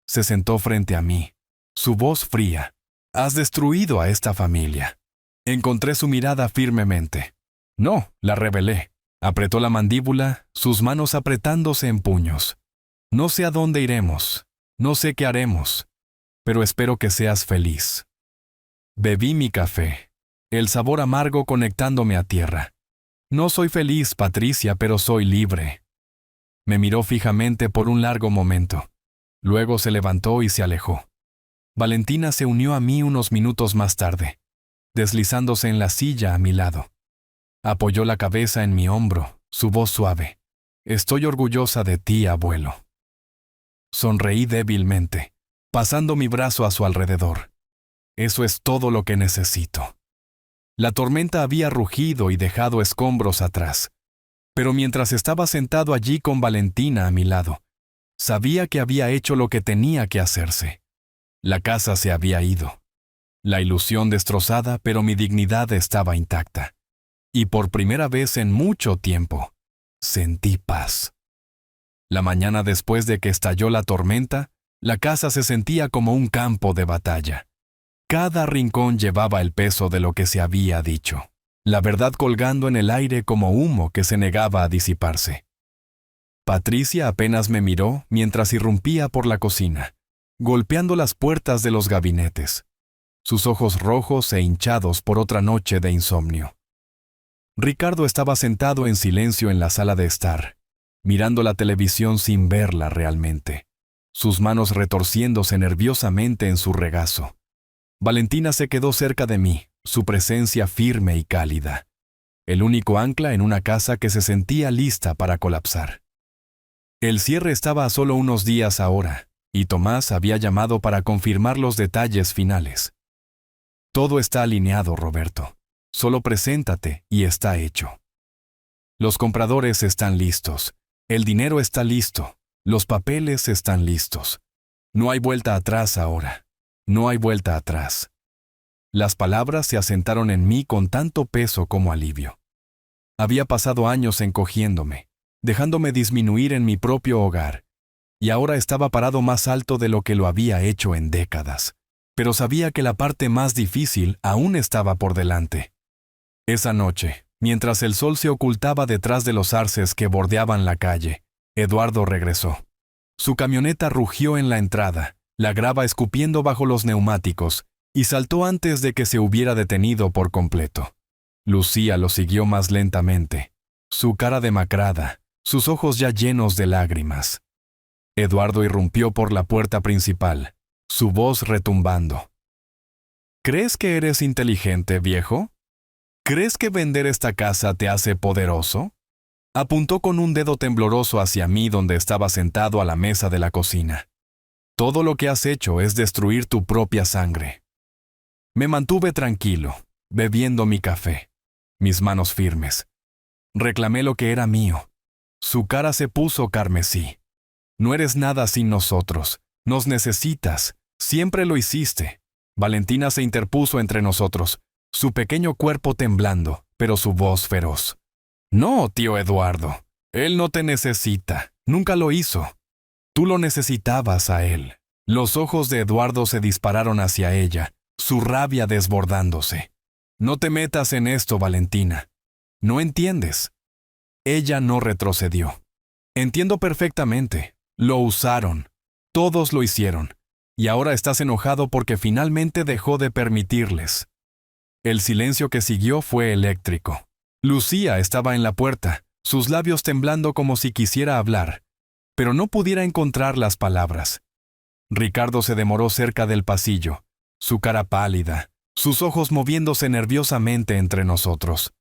Se sentó frente a mí, su voz fría. «Has destruido a esta familia». Encontré su mirada firmemente. «No», la revelé. Apretó la mandíbula, sus manos apretándose en puños. «No sé a dónde iremos, no sé qué haremos, pero espero que seas feliz». Bebí mi café, el sabor amargo conectándome a tierra. «No soy feliz, Patricia, pero soy libre». Me miró fijamente por un largo momento. Luego se levantó y se alejó. Valentina se unió a mí unos minutos más tarde, deslizándose en la silla a mi lado. Apoyó la cabeza en mi hombro, su voz suave. «Estoy orgullosa de ti, abuelo». Sonreí débilmente, pasando mi brazo a su alrededor. «Eso es todo lo que necesito». La tormenta había rugido y dejado escombros atrás. Pero mientras estaba sentado allí con Valentina a mi lado, sabía que había hecho lo que tenía que hacerse. La casa se había ido. La ilusión destrozada, pero mi dignidad estaba intacta. Y por primera vez en mucho tiempo, sentí paz. La mañana después de que estalló la tormenta, la casa se sentía como un campo de batalla. Cada rincón llevaba el peso de lo que se había dicho, la verdad colgando en el aire como humo que se negaba a disiparse. Patricia apenas me miró mientras irrumpía por la cocina, golpeando las puertas de los gabinetes, sus ojos rojos e hinchados por otra noche de insomnio. Ricardo estaba sentado en silencio en la sala de estar, mirando la televisión sin verla realmente, sus manos retorciéndose nerviosamente en su regazo. Valentina se quedó cerca de mí, su presencia firme y cálida, el único ancla en una casa que se sentía lista para colapsar. El cierre estaba a solo unos días ahora, y Tomás había llamado para confirmar los detalles finales. «Todo está alineado, Roberto. Solo preséntate y está hecho. Los compradores están listos, el dinero está listo, los papeles están listos. No hay vuelta atrás ahora, no hay vuelta atrás». Las palabras se asentaron en mí con tanto peso como alivio. Había pasado años encogiéndome, dejándome disminuir en mi propio hogar, y ahora estaba parado más alto de lo que lo había hecho en décadas. Pero sabía que la parte más difícil aún estaba por delante. Esa noche, mientras el sol se ocultaba detrás de los arces que bordeaban la calle, Eduardo regresó. Su camioneta rugió en la entrada, la grava escupiendo bajo los neumáticos, y saltó antes de que se hubiera detenido por completo. Lucía lo siguió más lentamente, su cara demacrada, sus ojos ya llenos de lágrimas. Eduardo irrumpió por la puerta principal, su voz retumbando. «¿Crees que eres inteligente, viejo? ¿Crees que vender esta casa te hace poderoso?» Apuntó con un dedo tembloroso hacia mí donde estaba sentado a la mesa de la cocina. «Todo lo que has hecho es destruir tu propia sangre». Me mantuve tranquilo, bebiendo mi café, mis manos firmes. Reclamé lo que era mío. Su cara se puso carmesí. «No eres nada sin nosotros. Nos necesitas. Siempre lo hiciste». Valentina se interpuso entre nosotros, su pequeño cuerpo temblando, pero su voz feroz. «No, tío Eduardo. Él no te necesita. Nunca lo hizo. Tú lo necesitabas a él». Los ojos de Eduardo se dispararon hacia ella, su rabia desbordándose. «No te metas en esto, Valentina. No entiendes». Ella no retrocedió. «Entiendo perfectamente. Lo usaron. Todos lo hicieron. Y ahora estás enojado porque finalmente dejó de permitirles». El silencio que siguió fue eléctrico. Lucía estaba en la puerta, sus labios temblando como si quisiera hablar, pero no pudiera encontrar las palabras. Ricardo se demoró cerca del pasillo, su cara pálida, sus ojos moviéndose nerviosamente entre nosotros.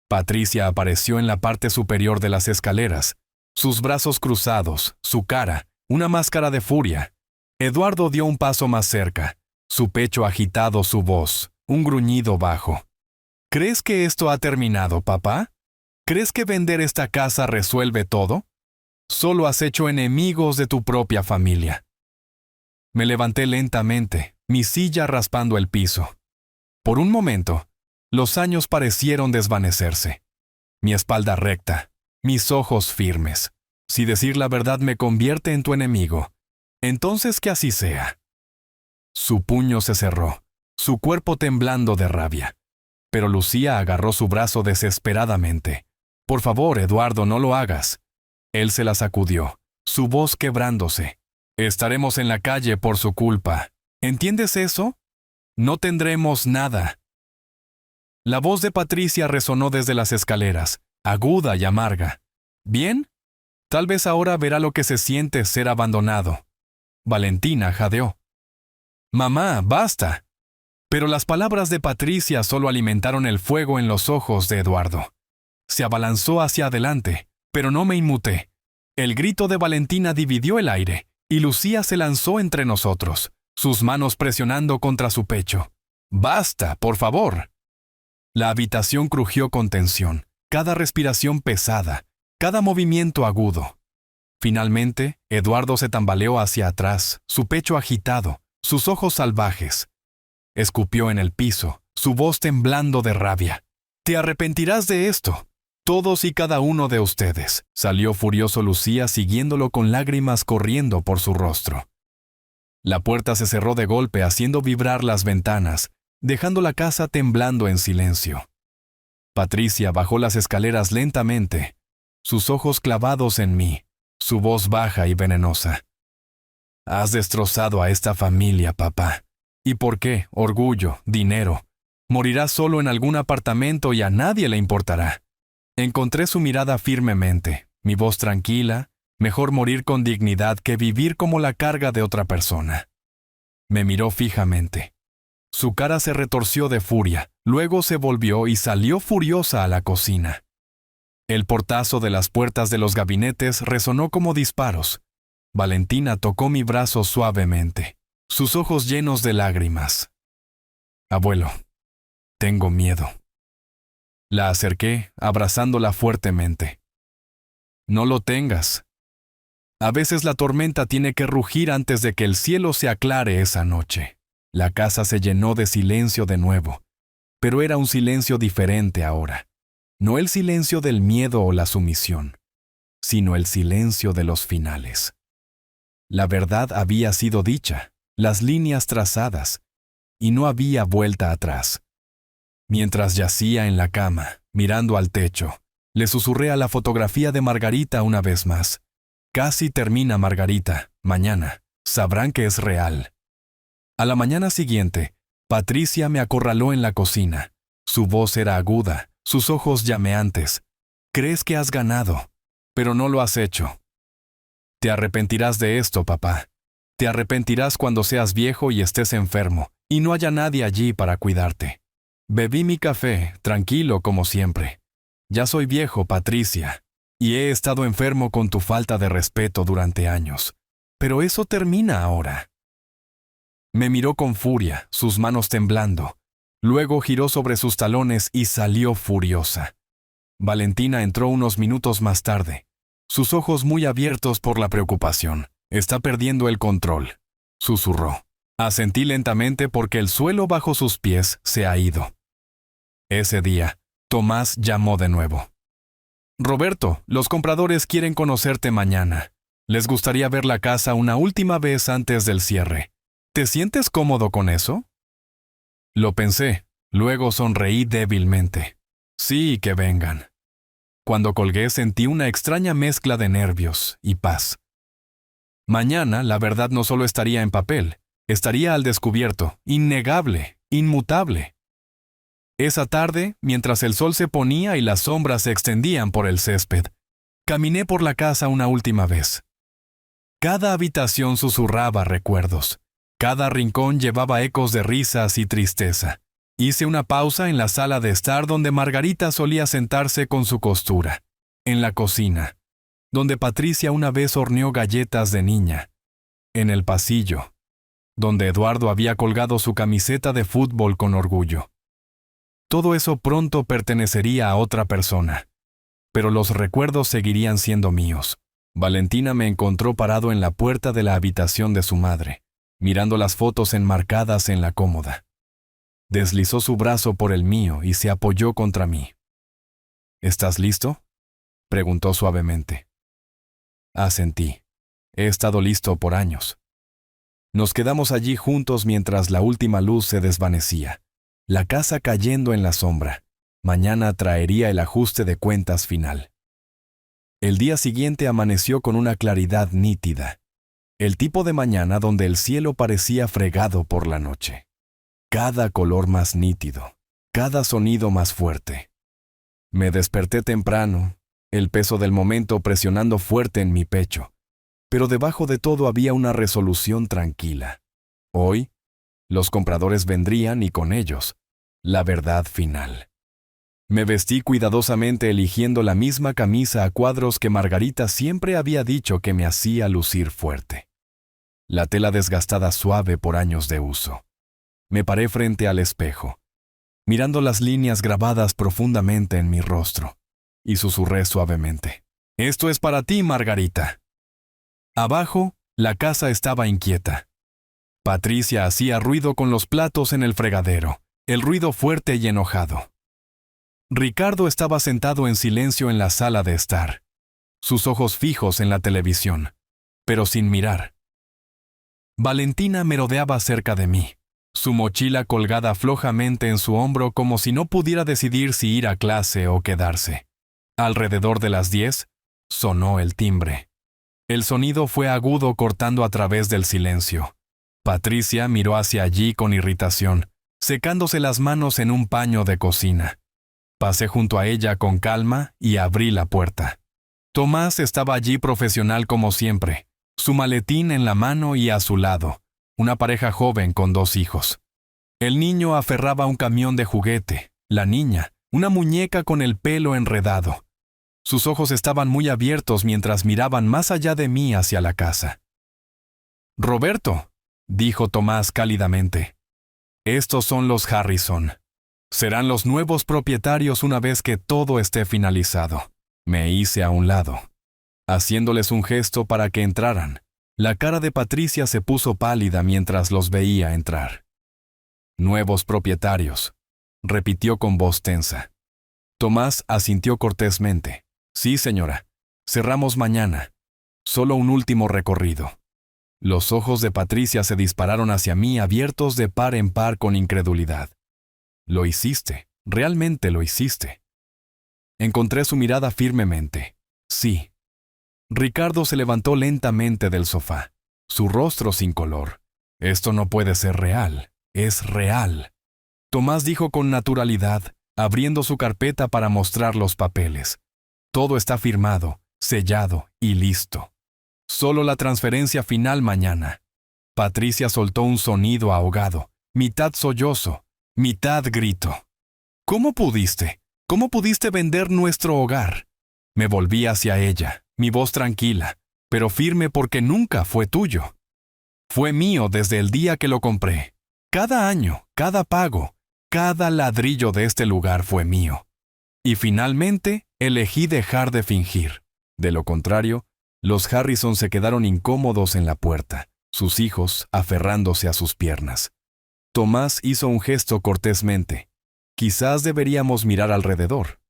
Patricia apareció en la parte superior de las escaleras, sus brazos cruzados, su cara, una máscara de furia. Eduardo dio un paso más cerca, su pecho agitado, su voz, un gruñido bajo. «¿Crees que esto ha terminado, papá? ¿Crees que vender esta casa resuelve todo? Solo has hecho enemigos de tu propia familia». Me levanté lentamente, mi silla raspando el piso. Por un momento, Los años parecieron desvanecerse. Mi espalda recta, mis ojos firmes. Si decir la verdad me convierte en tu enemigo, entonces que así sea. Su puño se cerró, su cuerpo temblando de rabia. Pero Lucía agarró su brazo desesperadamente. Por favor, Eduardo, no lo hagas. Él se la sacudió, su voz quebrándose. Estaremos en la calle por su culpa. ¿Entiendes eso? No tendremos nada. La voz de Patricia resonó desde las escaleras, aguda y amarga. ¿Bien? Tal vez ahora verá lo que se siente ser abandonado. Valentina jadeó. Mamá, basta. Pero las palabras de Patricia solo alimentaron el fuego en los ojos de Eduardo. Se abalanzó hacia adelante, pero no me inmuté. El grito de Valentina dividió el aire, y Lucía se lanzó entre nosotros, sus manos presionando contra su pecho. ¡Basta, por favor! La habitación crujió con tensión, cada respiración pesada, cada movimiento agudo. Finalmente, Eduardo se tambaleó hacia atrás, su pecho agitado, sus ojos salvajes. Escupió en el piso, su voz temblando de rabia. «Te arrepentirás de esto. Todos y cada uno de ustedes», salió furioso Lucía siguiéndolo con lágrimas corriendo por su rostro. La puerta se cerró de golpe haciendo vibrar las ventanas, dejando la casa temblando en silencio. Patricia bajó las escaleras lentamente, sus ojos clavados en mí, su voz baja y venenosa. «Has destrozado a esta familia, papá. ¿Y por qué? Orgullo, dinero. Morirás solo en algún apartamento y a nadie le importará». Encontré su mirada firmemente, mi voz tranquila. Mejor morir con dignidad que vivir como la carga de otra persona. Me miró fijamente. Su cara se retorció de furia, luego se volvió y salió furiosa a la cocina. El portazo de las puertas de los gabinetes resonó como disparos. Valentina tocó mi brazo suavemente, sus ojos llenos de lágrimas. «Abuelo, tengo miedo». La acerqué, abrazándola fuertemente. «No lo tengas. A veces la tormenta tiene que rugir antes de que el cielo se aclare esa noche». La casa se llenó de silencio de nuevo, pero era un silencio diferente ahora. No el silencio del miedo o la sumisión, sino el silencio de los finales. La verdad había sido dicha, las líneas trazadas, y no había vuelta atrás. Mientras yacía en la cama, mirando al techo, le susurré a la fotografía de Margarita una vez más. «Casi termina, Margarita. Mañana sabrán que es real». A la mañana siguiente, Patricia me acorraló en la cocina. Su voz era aguda, sus ojos llameantes. «Crees que has ganado, pero no lo has hecho. Te arrepentirás de esto, papá. Te arrepentirás cuando seas viejo y estés enfermo, y no haya nadie allí para cuidarte». Bebí mi café, tranquilo como siempre. Ya soy viejo, Patricia, y he estado enfermo con tu falta de respeto durante años. Pero eso termina ahora. Me miró con furia, sus manos temblando. Luego giró sobre sus talones y salió furiosa. Valentina entró unos minutos más tarde, sus ojos muy abiertos por la preocupación. «Está perdiendo el control», susurró. Asentí lentamente porque el suelo bajo sus pies se ha ido. Ese día, Tomás llamó de nuevo. «Roberto, los compradores quieren conocerte mañana. Les gustaría ver la casa una última vez antes del cierre. ¿Te sientes cómodo con eso?» Lo pensé, luego sonreí débilmente. «Sí, que vengan». Cuando colgué sentí una extraña mezcla de nervios y paz. Mañana la verdad no solo estaría en papel, estaría al descubierto, innegable, inmutable. Esa tarde, mientras el sol se ponía y las sombras se extendían por el césped, caminé por la casa una última vez. Cada habitación susurraba recuerdos. Cada rincón llevaba ecos de risas y tristeza. Hice una pausa en la sala de estar donde Margarita solía sentarse con su costura. En la cocina, donde Patricia una vez horneó galletas de niña. En el pasillo, donde Eduardo había colgado su camiseta de fútbol con orgullo. Todo eso pronto pertenecería a otra persona, pero los recuerdos seguirían siendo míos. Valentina me encontró parado en la puerta de la habitación de su madre, mirando las fotos enmarcadas en la cómoda. Deslizó su brazo por el mío y se apoyó contra mí. ¿Estás listo?, preguntó suavemente. Asentí. He estado listo por años. Nos quedamos allí juntos mientras la última luz se desvanecía, la casa cayendo en la sombra. Mañana traería el ajuste de cuentas final. El día siguiente amaneció con una claridad nítida, el tipo de mañana donde el cielo parecía fregado por la noche. Cada color más nítido, cada sonido más fuerte. Me desperté temprano, el peso del momento presionando fuerte en mi pecho, pero debajo de todo había una resolución tranquila. Hoy, los compradores vendrían y con ellos, la verdad final. Me vestí cuidadosamente eligiendo la misma camisa a cuadros que Margarita siempre había dicho que me hacía lucir fuerte. La tela desgastada suave por años de uso. Me paré frente al espejo, mirando las líneas grabadas profundamente en mi rostro, y susurré suavemente: «Esto es para ti, Margarita». Abajo, la casa estaba inquieta. Patricia hacía ruido con los platos en el fregadero, el ruido fuerte y enojado. Ricardo estaba sentado en silencio en la sala de estar, sus ojos fijos en la televisión, pero sin mirar. Valentina merodeaba cerca de mí, su mochila colgada flojamente en su hombro como si no pudiera decidir si ir a clase o quedarse. Alrededor de las 10, sonó el timbre. El sonido fue agudo cortando a través del silencio. Patricia miró hacia allí con irritación, secándose las manos en un paño de cocina. Pasé junto a ella con calma y abrí la puerta. Tomás estaba allí profesional como siempre, su maletín en la mano y a su lado, una pareja joven con 2 hijos. El niño aferraba un camión de juguete, la niña, una muñeca con el pelo enredado. Sus ojos estaban muy abiertos mientras miraban más allá de mí hacia la casa. «Roberto», dijo Tomás cálidamente, «estos son los Harrison. Serán los nuevos propietarios una vez que todo esté finalizado». Me hice a un lado, haciéndoles un gesto para que entraran. La cara de Patricia se puso pálida mientras los veía entrar. «Nuevos propietarios», repitió con voz tensa. Tomás asintió cortésmente. «Sí, señora. Cerramos mañana. Solo un último recorrido». Los ojos de Patricia se dispararon hacia mí abiertos de par en par con incredulidad. «Lo hiciste. Realmente lo hiciste». Encontré su mirada firmemente. «Sí». Ricardo se levantó lentamente del sofá, su rostro sin color. «Esto no puede ser real. Es real». Tomás dijo con naturalidad, abriendo su carpeta para mostrar los papeles. «Todo está firmado, sellado y listo. Solo la transferencia final mañana». Patricia soltó un sonido ahogado, mitad sollozo, mitad grito. «¿Cómo pudiste? ¿Cómo pudiste vender nuestro hogar?» Me volví hacia ella, mi voz tranquila, pero firme porque nunca fue tuyo. Fue mío desde el día que lo compré. Cada año, cada pago, cada ladrillo de este lugar fue mío. Y finalmente, elegí dejar de fingir. De lo contrario, los Harrison se quedaron incómodos en la puerta, sus hijos aferrándose a sus piernas. Tomás hizo un gesto cortésmente. «Quizás deberíamos mirar alrededor».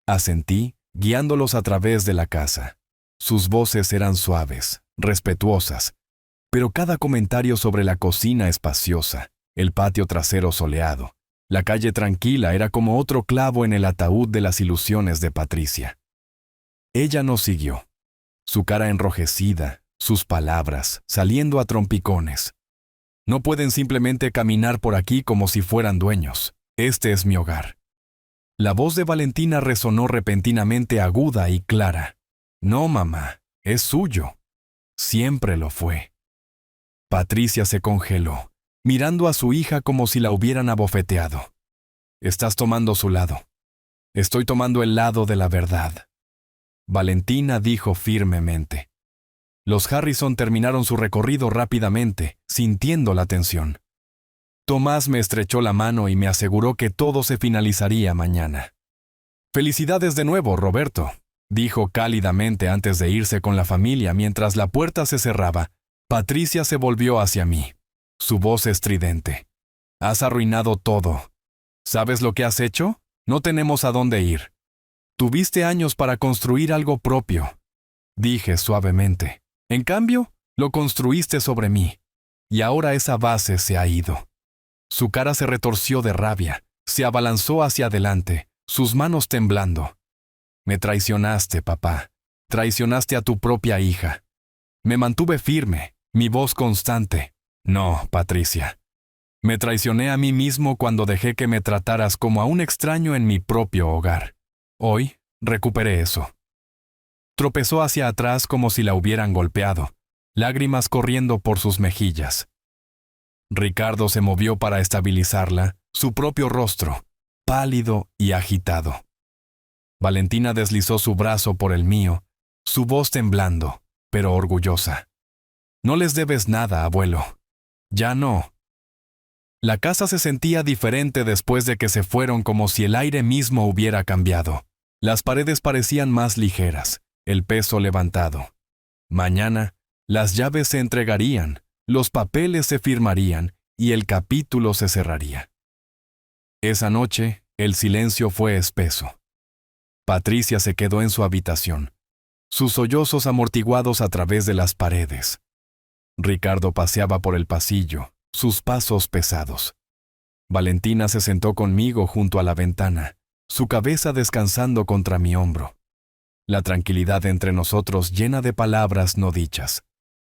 Asentí, guiándolos a través de la casa. Sus voces eran suaves, respetuosas, pero cada comentario sobre la cocina espaciosa, el patio trasero soleado, la calle tranquila era como otro clavo en el ataúd de las ilusiones de Patricia. Ella nos siguió, su cara enrojecida, sus palabras saliendo a trompicones. «No pueden simplemente caminar por aquí como si fueran dueños. Este es mi hogar». La voz de Valentina resonó repentinamente aguda y clara. «No, mamá, es suyo. Siempre lo fue». Patricia se congeló, mirando a su hija como si la hubieran abofeteado. «Estás tomando su lado. Estoy tomando el lado de la verdad». Valentina dijo firmemente. Los Harrison terminaron su recorrido rápidamente, sintiendo la tensión. Tomás me estrechó la mano y me aseguró que todo se finalizaría mañana. «Felicidades de nuevo, Roberto», dijo cálidamente antes de irse con la familia mientras la puerta se cerraba. Patricia se volvió hacia mí, su voz estridente. Has arruinado todo. ¿Sabes lo que has hecho? No tenemos a dónde ir. Tuviste años para construir algo propio, dije suavemente. En cambio, lo construiste sobre mí, y ahora esa base se ha ido. Su cara se retorció de rabia, se abalanzó hacia adelante, sus manos temblando. Me traicionaste, papá. Traicionaste a tu propia hija. Me mantuve firme, mi voz constante. No, Patricia. Me traicioné a mí mismo cuando dejé que me trataras como a un extraño en mi propio hogar. Hoy, recuperé eso. Tropezó hacia atrás como si la hubieran golpeado, lágrimas corriendo por sus mejillas. Ricardo se movió para estabilizarla, su propio rostro, pálido y agitado. Valentina deslizó su brazo por el mío, su voz temblando, pero orgullosa. No les debes nada, abuelo. Ya no. La casa se sentía diferente después de que se fueron, como si el aire mismo hubiera cambiado. Las paredes parecían más ligeras, el peso levantado. Mañana, las llaves se entregarían, los papeles se firmarían y el capítulo se cerraría. Esa noche, el silencio fue espeso. Patricia se quedó en su habitación, sus sollozos amortiguados a través de las paredes. Ricardo paseaba por el pasillo, sus pasos pesados. Valentina se sentó conmigo junto a la ventana, su cabeza descansando contra mi hombro. La tranquilidad entre nosotros llena de palabras no dichas.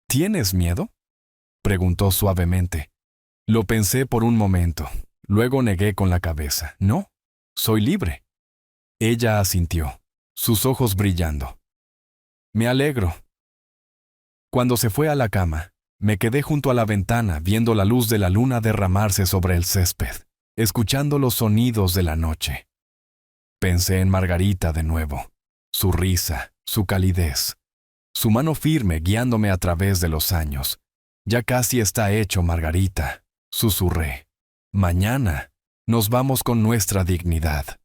¿Tienes miedo?, preguntó suavemente. Lo pensé por un momento, luego negué con la cabeza. No, soy libre. Ella asintió, sus ojos brillando. Me alegro. Cuando se fue a la cama, me quedé junto a la ventana viendo la luz de la luna derramarse sobre el césped, escuchando los sonidos de la noche. Pensé en Margarita de nuevo, su risa, su calidez, su mano firme guiándome a través de los años. Ya casi está hecho, Margarita, susurré. Mañana nos vamos con nuestra dignidad.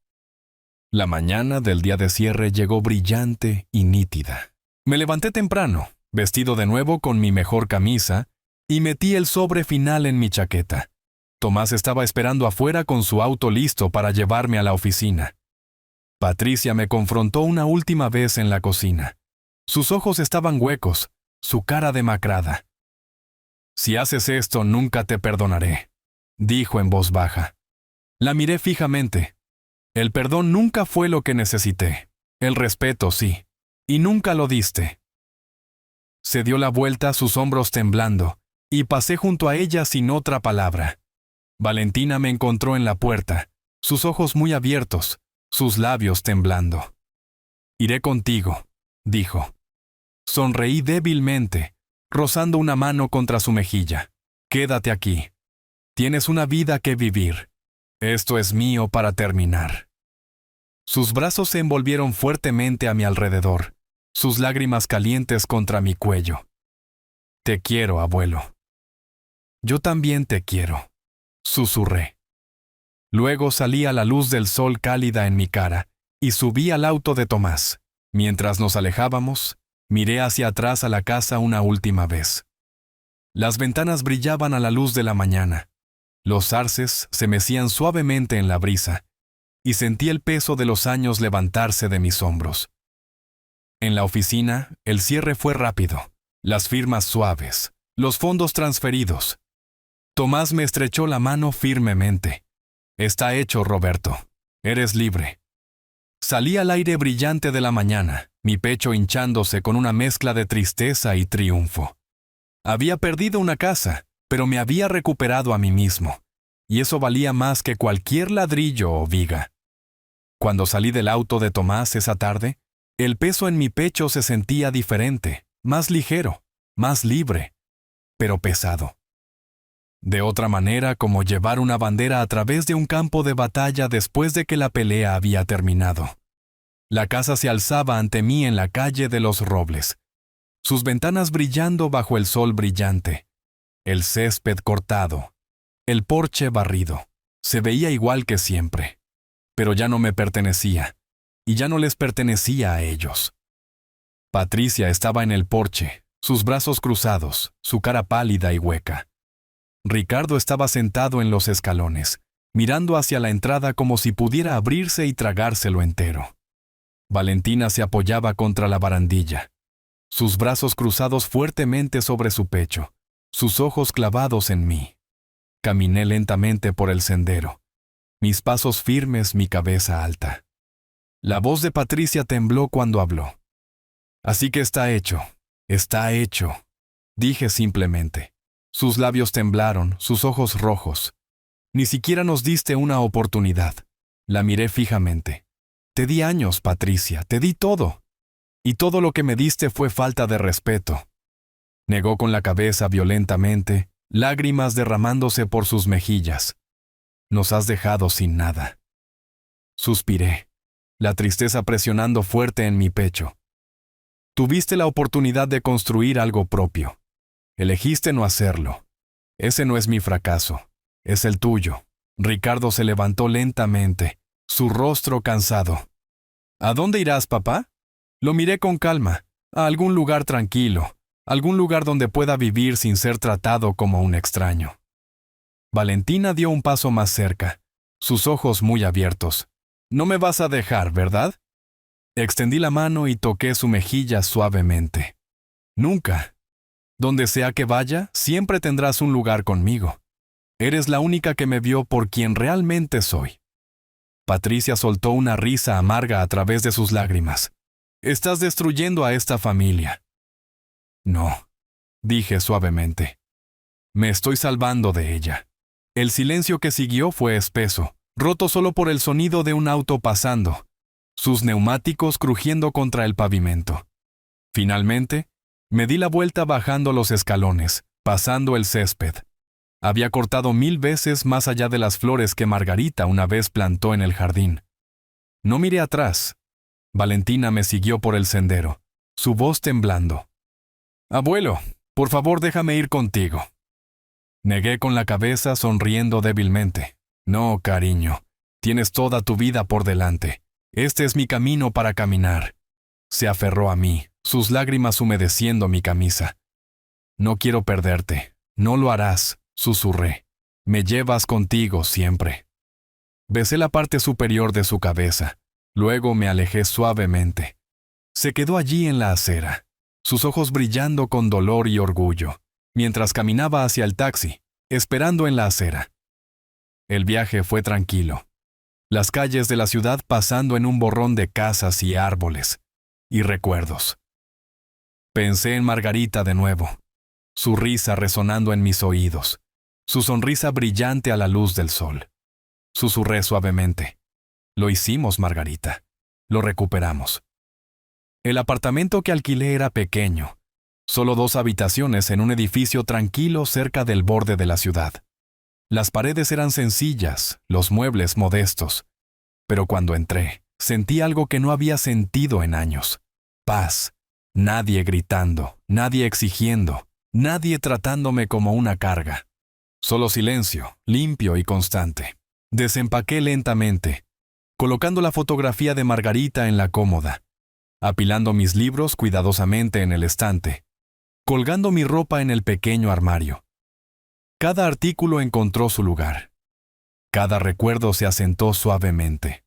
La mañana del día de cierre llegó brillante y nítida. Me levanté temprano, vestido de nuevo con mi mejor camisa, y metí el sobre final en mi chaqueta. Tomás estaba esperando afuera con su auto listo para llevarme a la oficina. Patricia me confrontó una última vez en la cocina. Sus ojos estaban huecos, su cara demacrada. Si haces esto, nunca te perdonaré, dijo en voz baja. La miré fijamente. El perdón nunca fue lo que necesité. El respeto sí. Y nunca lo diste. Se dio la vuelta, sus hombros temblando, y pasé junto a ella sin otra palabra. Valentina me encontró en la puerta, sus ojos muy abiertos, sus labios temblando. Iré contigo, dijo. Sonreí débilmente, rozando una mano contra su mejilla. Quédate aquí. Tienes una vida que vivir. Esto es mío para terminar. Sus brazos se envolvieron fuertemente a mi alrededor, sus lágrimas calientes contra mi cuello. Te quiero, abuelo. Yo también te quiero, susurré. Luego salí a la luz del sol cálida en mi cara y subí al auto de Tomás. Mientras nos alejábamos, miré hacia atrás a la casa una última vez. Las ventanas brillaban a la luz de la mañana. Los arces se mecían suavemente en la brisa, y sentí el peso de los años levantarse de mis hombros. En la oficina, el cierre fue rápido, las firmas suaves, los fondos transferidos. Tomás me estrechó la mano firmemente. Está hecho, Roberto. Eres libre. Salí al aire brillante de la mañana, mi pecho hinchándose con una mezcla de tristeza y triunfo. Había perdido una casa, pero me había recuperado a mí mismo, y eso valía más que cualquier ladrillo o viga. Cuando salí del auto de Tomás esa tarde, el peso en mi pecho se sentía diferente, más ligero, más libre, pero pesado. De otra manera, como llevar una bandera a través de un campo de batalla después de que la pelea había terminado. La casa se alzaba ante mí en la calle de los Robles, sus ventanas brillando bajo el sol brillante, el césped cortado, el porche barrido. Se veía igual que siempre, pero ya no me pertenecía, y ya no les pertenecía a ellos. Patricia estaba en el porche, sus brazos cruzados, su cara pálida y hueca. Ricardo estaba sentado en los escalones, mirando hacia la entrada como si pudiera abrirse y tragárselo entero. Valentina se apoyaba contra la barandilla, sus brazos cruzados fuertemente sobre su pecho, sus ojos clavados en mí. Caminé lentamente por el sendero, mis pasos firmes, mi cabeza alta. La voz de Patricia tembló cuando habló. «Así que está hecho, dije simplemente. Sus labios temblaron, sus ojos rojos. Ni siquiera nos diste una oportunidad. La miré fijamente. Te di años, Patricia, te di todo. Y todo lo que me diste fue falta de respeto». Negó con la cabeza violentamente, lágrimas derramándose por sus mejillas. «Nos has dejado sin nada». Suspiré, la tristeza presionando fuerte en mi pecho. Tuviste la oportunidad de construir algo propio. Elegiste no hacerlo. Ese no es mi fracaso, es el tuyo. Ricardo se levantó lentamente, su rostro cansado. ¿A dónde irás, papá? Lo miré con calma, a algún lugar tranquilo, algún lugar donde pueda vivir sin ser tratado como un extraño. Valentina dio un paso más cerca, sus ojos muy abiertos. No me vas a dejar, ¿verdad? Extendí la mano y toqué su mejilla suavemente. Nunca. Donde sea que vaya, siempre tendrás un lugar conmigo. Eres la única que me vio por quien realmente soy. Patricia soltó una risa amarga a través de sus lágrimas. Estás destruyendo a esta familia. No, dije suavemente. Me estoy salvando de ella. El silencio que siguió fue espeso, roto solo por el sonido de un auto pasando, sus neumáticos crujiendo contra el pavimento. Finalmente, me di la vuelta bajando los escalones, pasando el césped. Había cortado 1000 veces más allá de las flores que Margarita una vez plantó en el jardín. No miré atrás. Valentina me siguió por el sendero, su voz temblando. «Abuelo, por favor déjame ir contigo». Negué con la cabeza sonriendo débilmente. «No, cariño, tienes toda tu vida por delante. Este es mi camino para caminar». Se aferró a mí, sus lágrimas humedeciendo mi camisa. «No quiero perderte, no lo harás», susurré. «Me llevas contigo siempre». Besé la parte superior de su cabeza, luego me alejé suavemente. Se quedó allí en la acera, sus ojos brillando con dolor y orgullo, mientras caminaba hacia el taxi, esperando en la acera. El viaje fue tranquilo. Las calles de la ciudad pasando en un borrón de casas y árboles, y recuerdos. Pensé en Margarita de nuevo, su risa resonando en mis oídos, su sonrisa brillante a la luz del sol. Susurré suavemente. «Lo hicimos, Margarita. Lo recuperamos». El apartamento que alquilé era pequeño, solo 2 habitaciones en un edificio tranquilo cerca del borde de la ciudad. Las paredes eran sencillas, los muebles modestos, pero cuando entré, sentí algo que no había sentido en años. Paz. Nadie gritando, nadie exigiendo, nadie tratándome como una carga. Solo silencio, limpio y constante. Desempaqué lentamente, colocando la fotografía de Margarita en la cómoda, apilando mis libros cuidadosamente en el estante, colgando mi ropa en el pequeño armario. Cada artículo encontró su lugar. Cada recuerdo se asentó suavemente.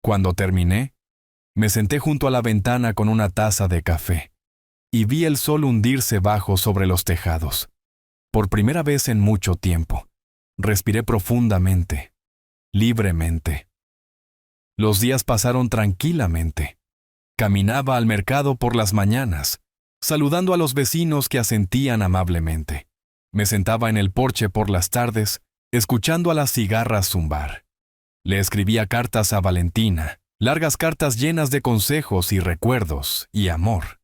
Cuando terminé, me senté junto a la ventana con una taza de café y vi el sol hundirse bajo sobre los tejados. Por primera vez en mucho tiempo, respiré profundamente, libremente. Los días pasaron tranquilamente. Caminaba al mercado por las mañanas, saludando a los vecinos que asentían amablemente. Me sentaba en el porche por las tardes, escuchando a las cigarras zumbar. Le escribía cartas a Valentina, largas cartas llenas de consejos y recuerdos y amor.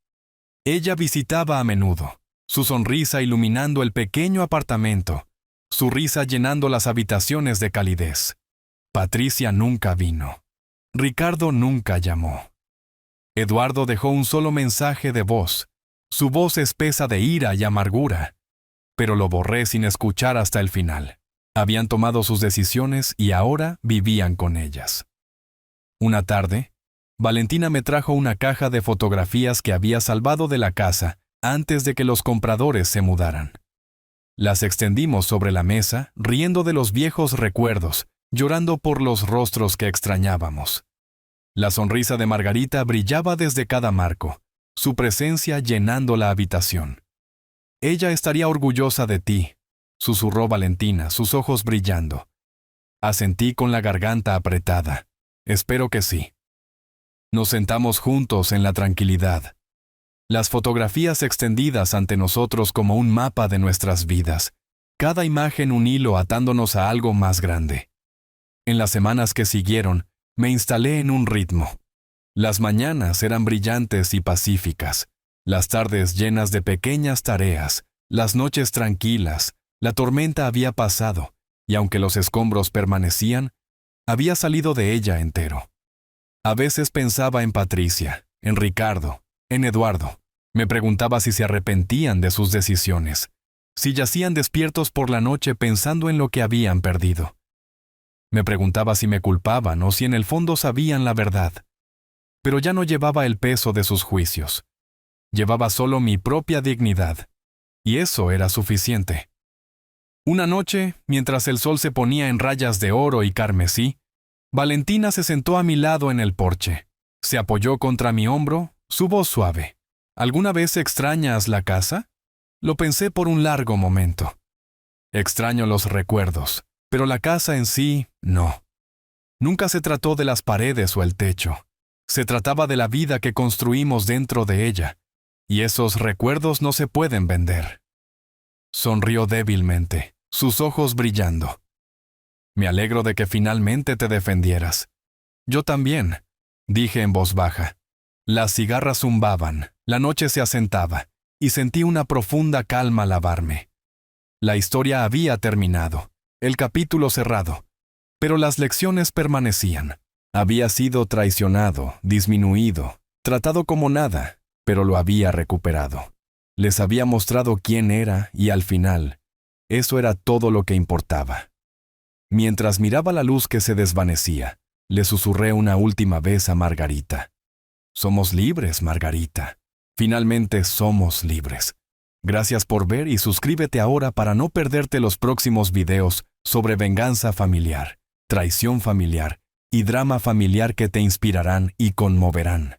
Ella visitaba a menudo, su sonrisa iluminando el pequeño apartamento, su risa llenando las habitaciones de calidez. Patricia nunca vino. Ricardo nunca llamó. Eduardo dejó un solo mensaje de voz, su voz espesa de ira y amargura, pero lo borré sin escuchar hasta el final. Habían tomado sus decisiones y ahora vivían con ellas. Una tarde, Valentina me trajo una caja de fotografías que había salvado de la casa antes de que los compradores se mudaran. Las extendimos sobre la mesa, riendo de los viejos recuerdos, llorando por los rostros que extrañábamos. La sonrisa de Margarita brillaba desde cada marco, su presencia llenando la habitación. Ella estaría orgullosa de ti, susurró Valentina, sus ojos brillando. Asentí con la garganta apretada. Espero que sí. Nos sentamos juntos en la tranquilidad. Las fotografías extendidas ante nosotros como un mapa de nuestras vidas, cada imagen un hilo atándonos a algo más grande. En las semanas que siguieron, me instalé en un ritmo. Las mañanas eran brillantes y pacíficas, las tardes llenas de pequeñas tareas, las noches tranquilas, la tormenta había pasado, y aunque los escombros permanecían, había salido de ella entero. A veces pensaba en Patricia, en Ricardo, en Eduardo. Me preguntaba si se arrepentían de sus decisiones, si yacían despiertos por la noche pensando en lo que habían perdido. Me preguntaba si me culpaban o si en el fondo sabían la verdad. Pero ya no llevaba el peso de sus juicios. Llevaba solo mi propia dignidad, y eso era suficiente. Una noche, mientras el sol se ponía en rayas de oro y carmesí, Valentina se sentó a mi lado en el porche. Se apoyó contra mi hombro, su voz suave. ¿Alguna vez extrañas la casa? Lo pensé por un largo momento. Extraño los recuerdos, pero la casa en sí, no. Nunca se trató de las paredes o el techo. Se trataba de la vida que construimos dentro de ella, y esos recuerdos no se pueden vender. Sonrió débilmente, sus ojos brillando. Me alegro de que finalmente te defendieras. Yo también, dije en voz baja. Las cigarras zumbaban, la noche se asentaba, y sentí una profunda calma lavarme. La historia había terminado, el capítulo cerrado, pero las lecciones permanecían. Había sido traicionado, disminuido, tratado como nada, pero lo había recuperado. Les había mostrado quién era y al final, eso era todo lo que importaba. Mientras miraba la luz que se desvanecía, le susurré una última vez a Margarita. Somos libres, Margarita. Finalmente somos libres. Gracias por ver y suscríbete ahora para no perderte los próximos videos sobre venganza familiar, traición familiar y drama familiar que te inspirarán y conmoverán.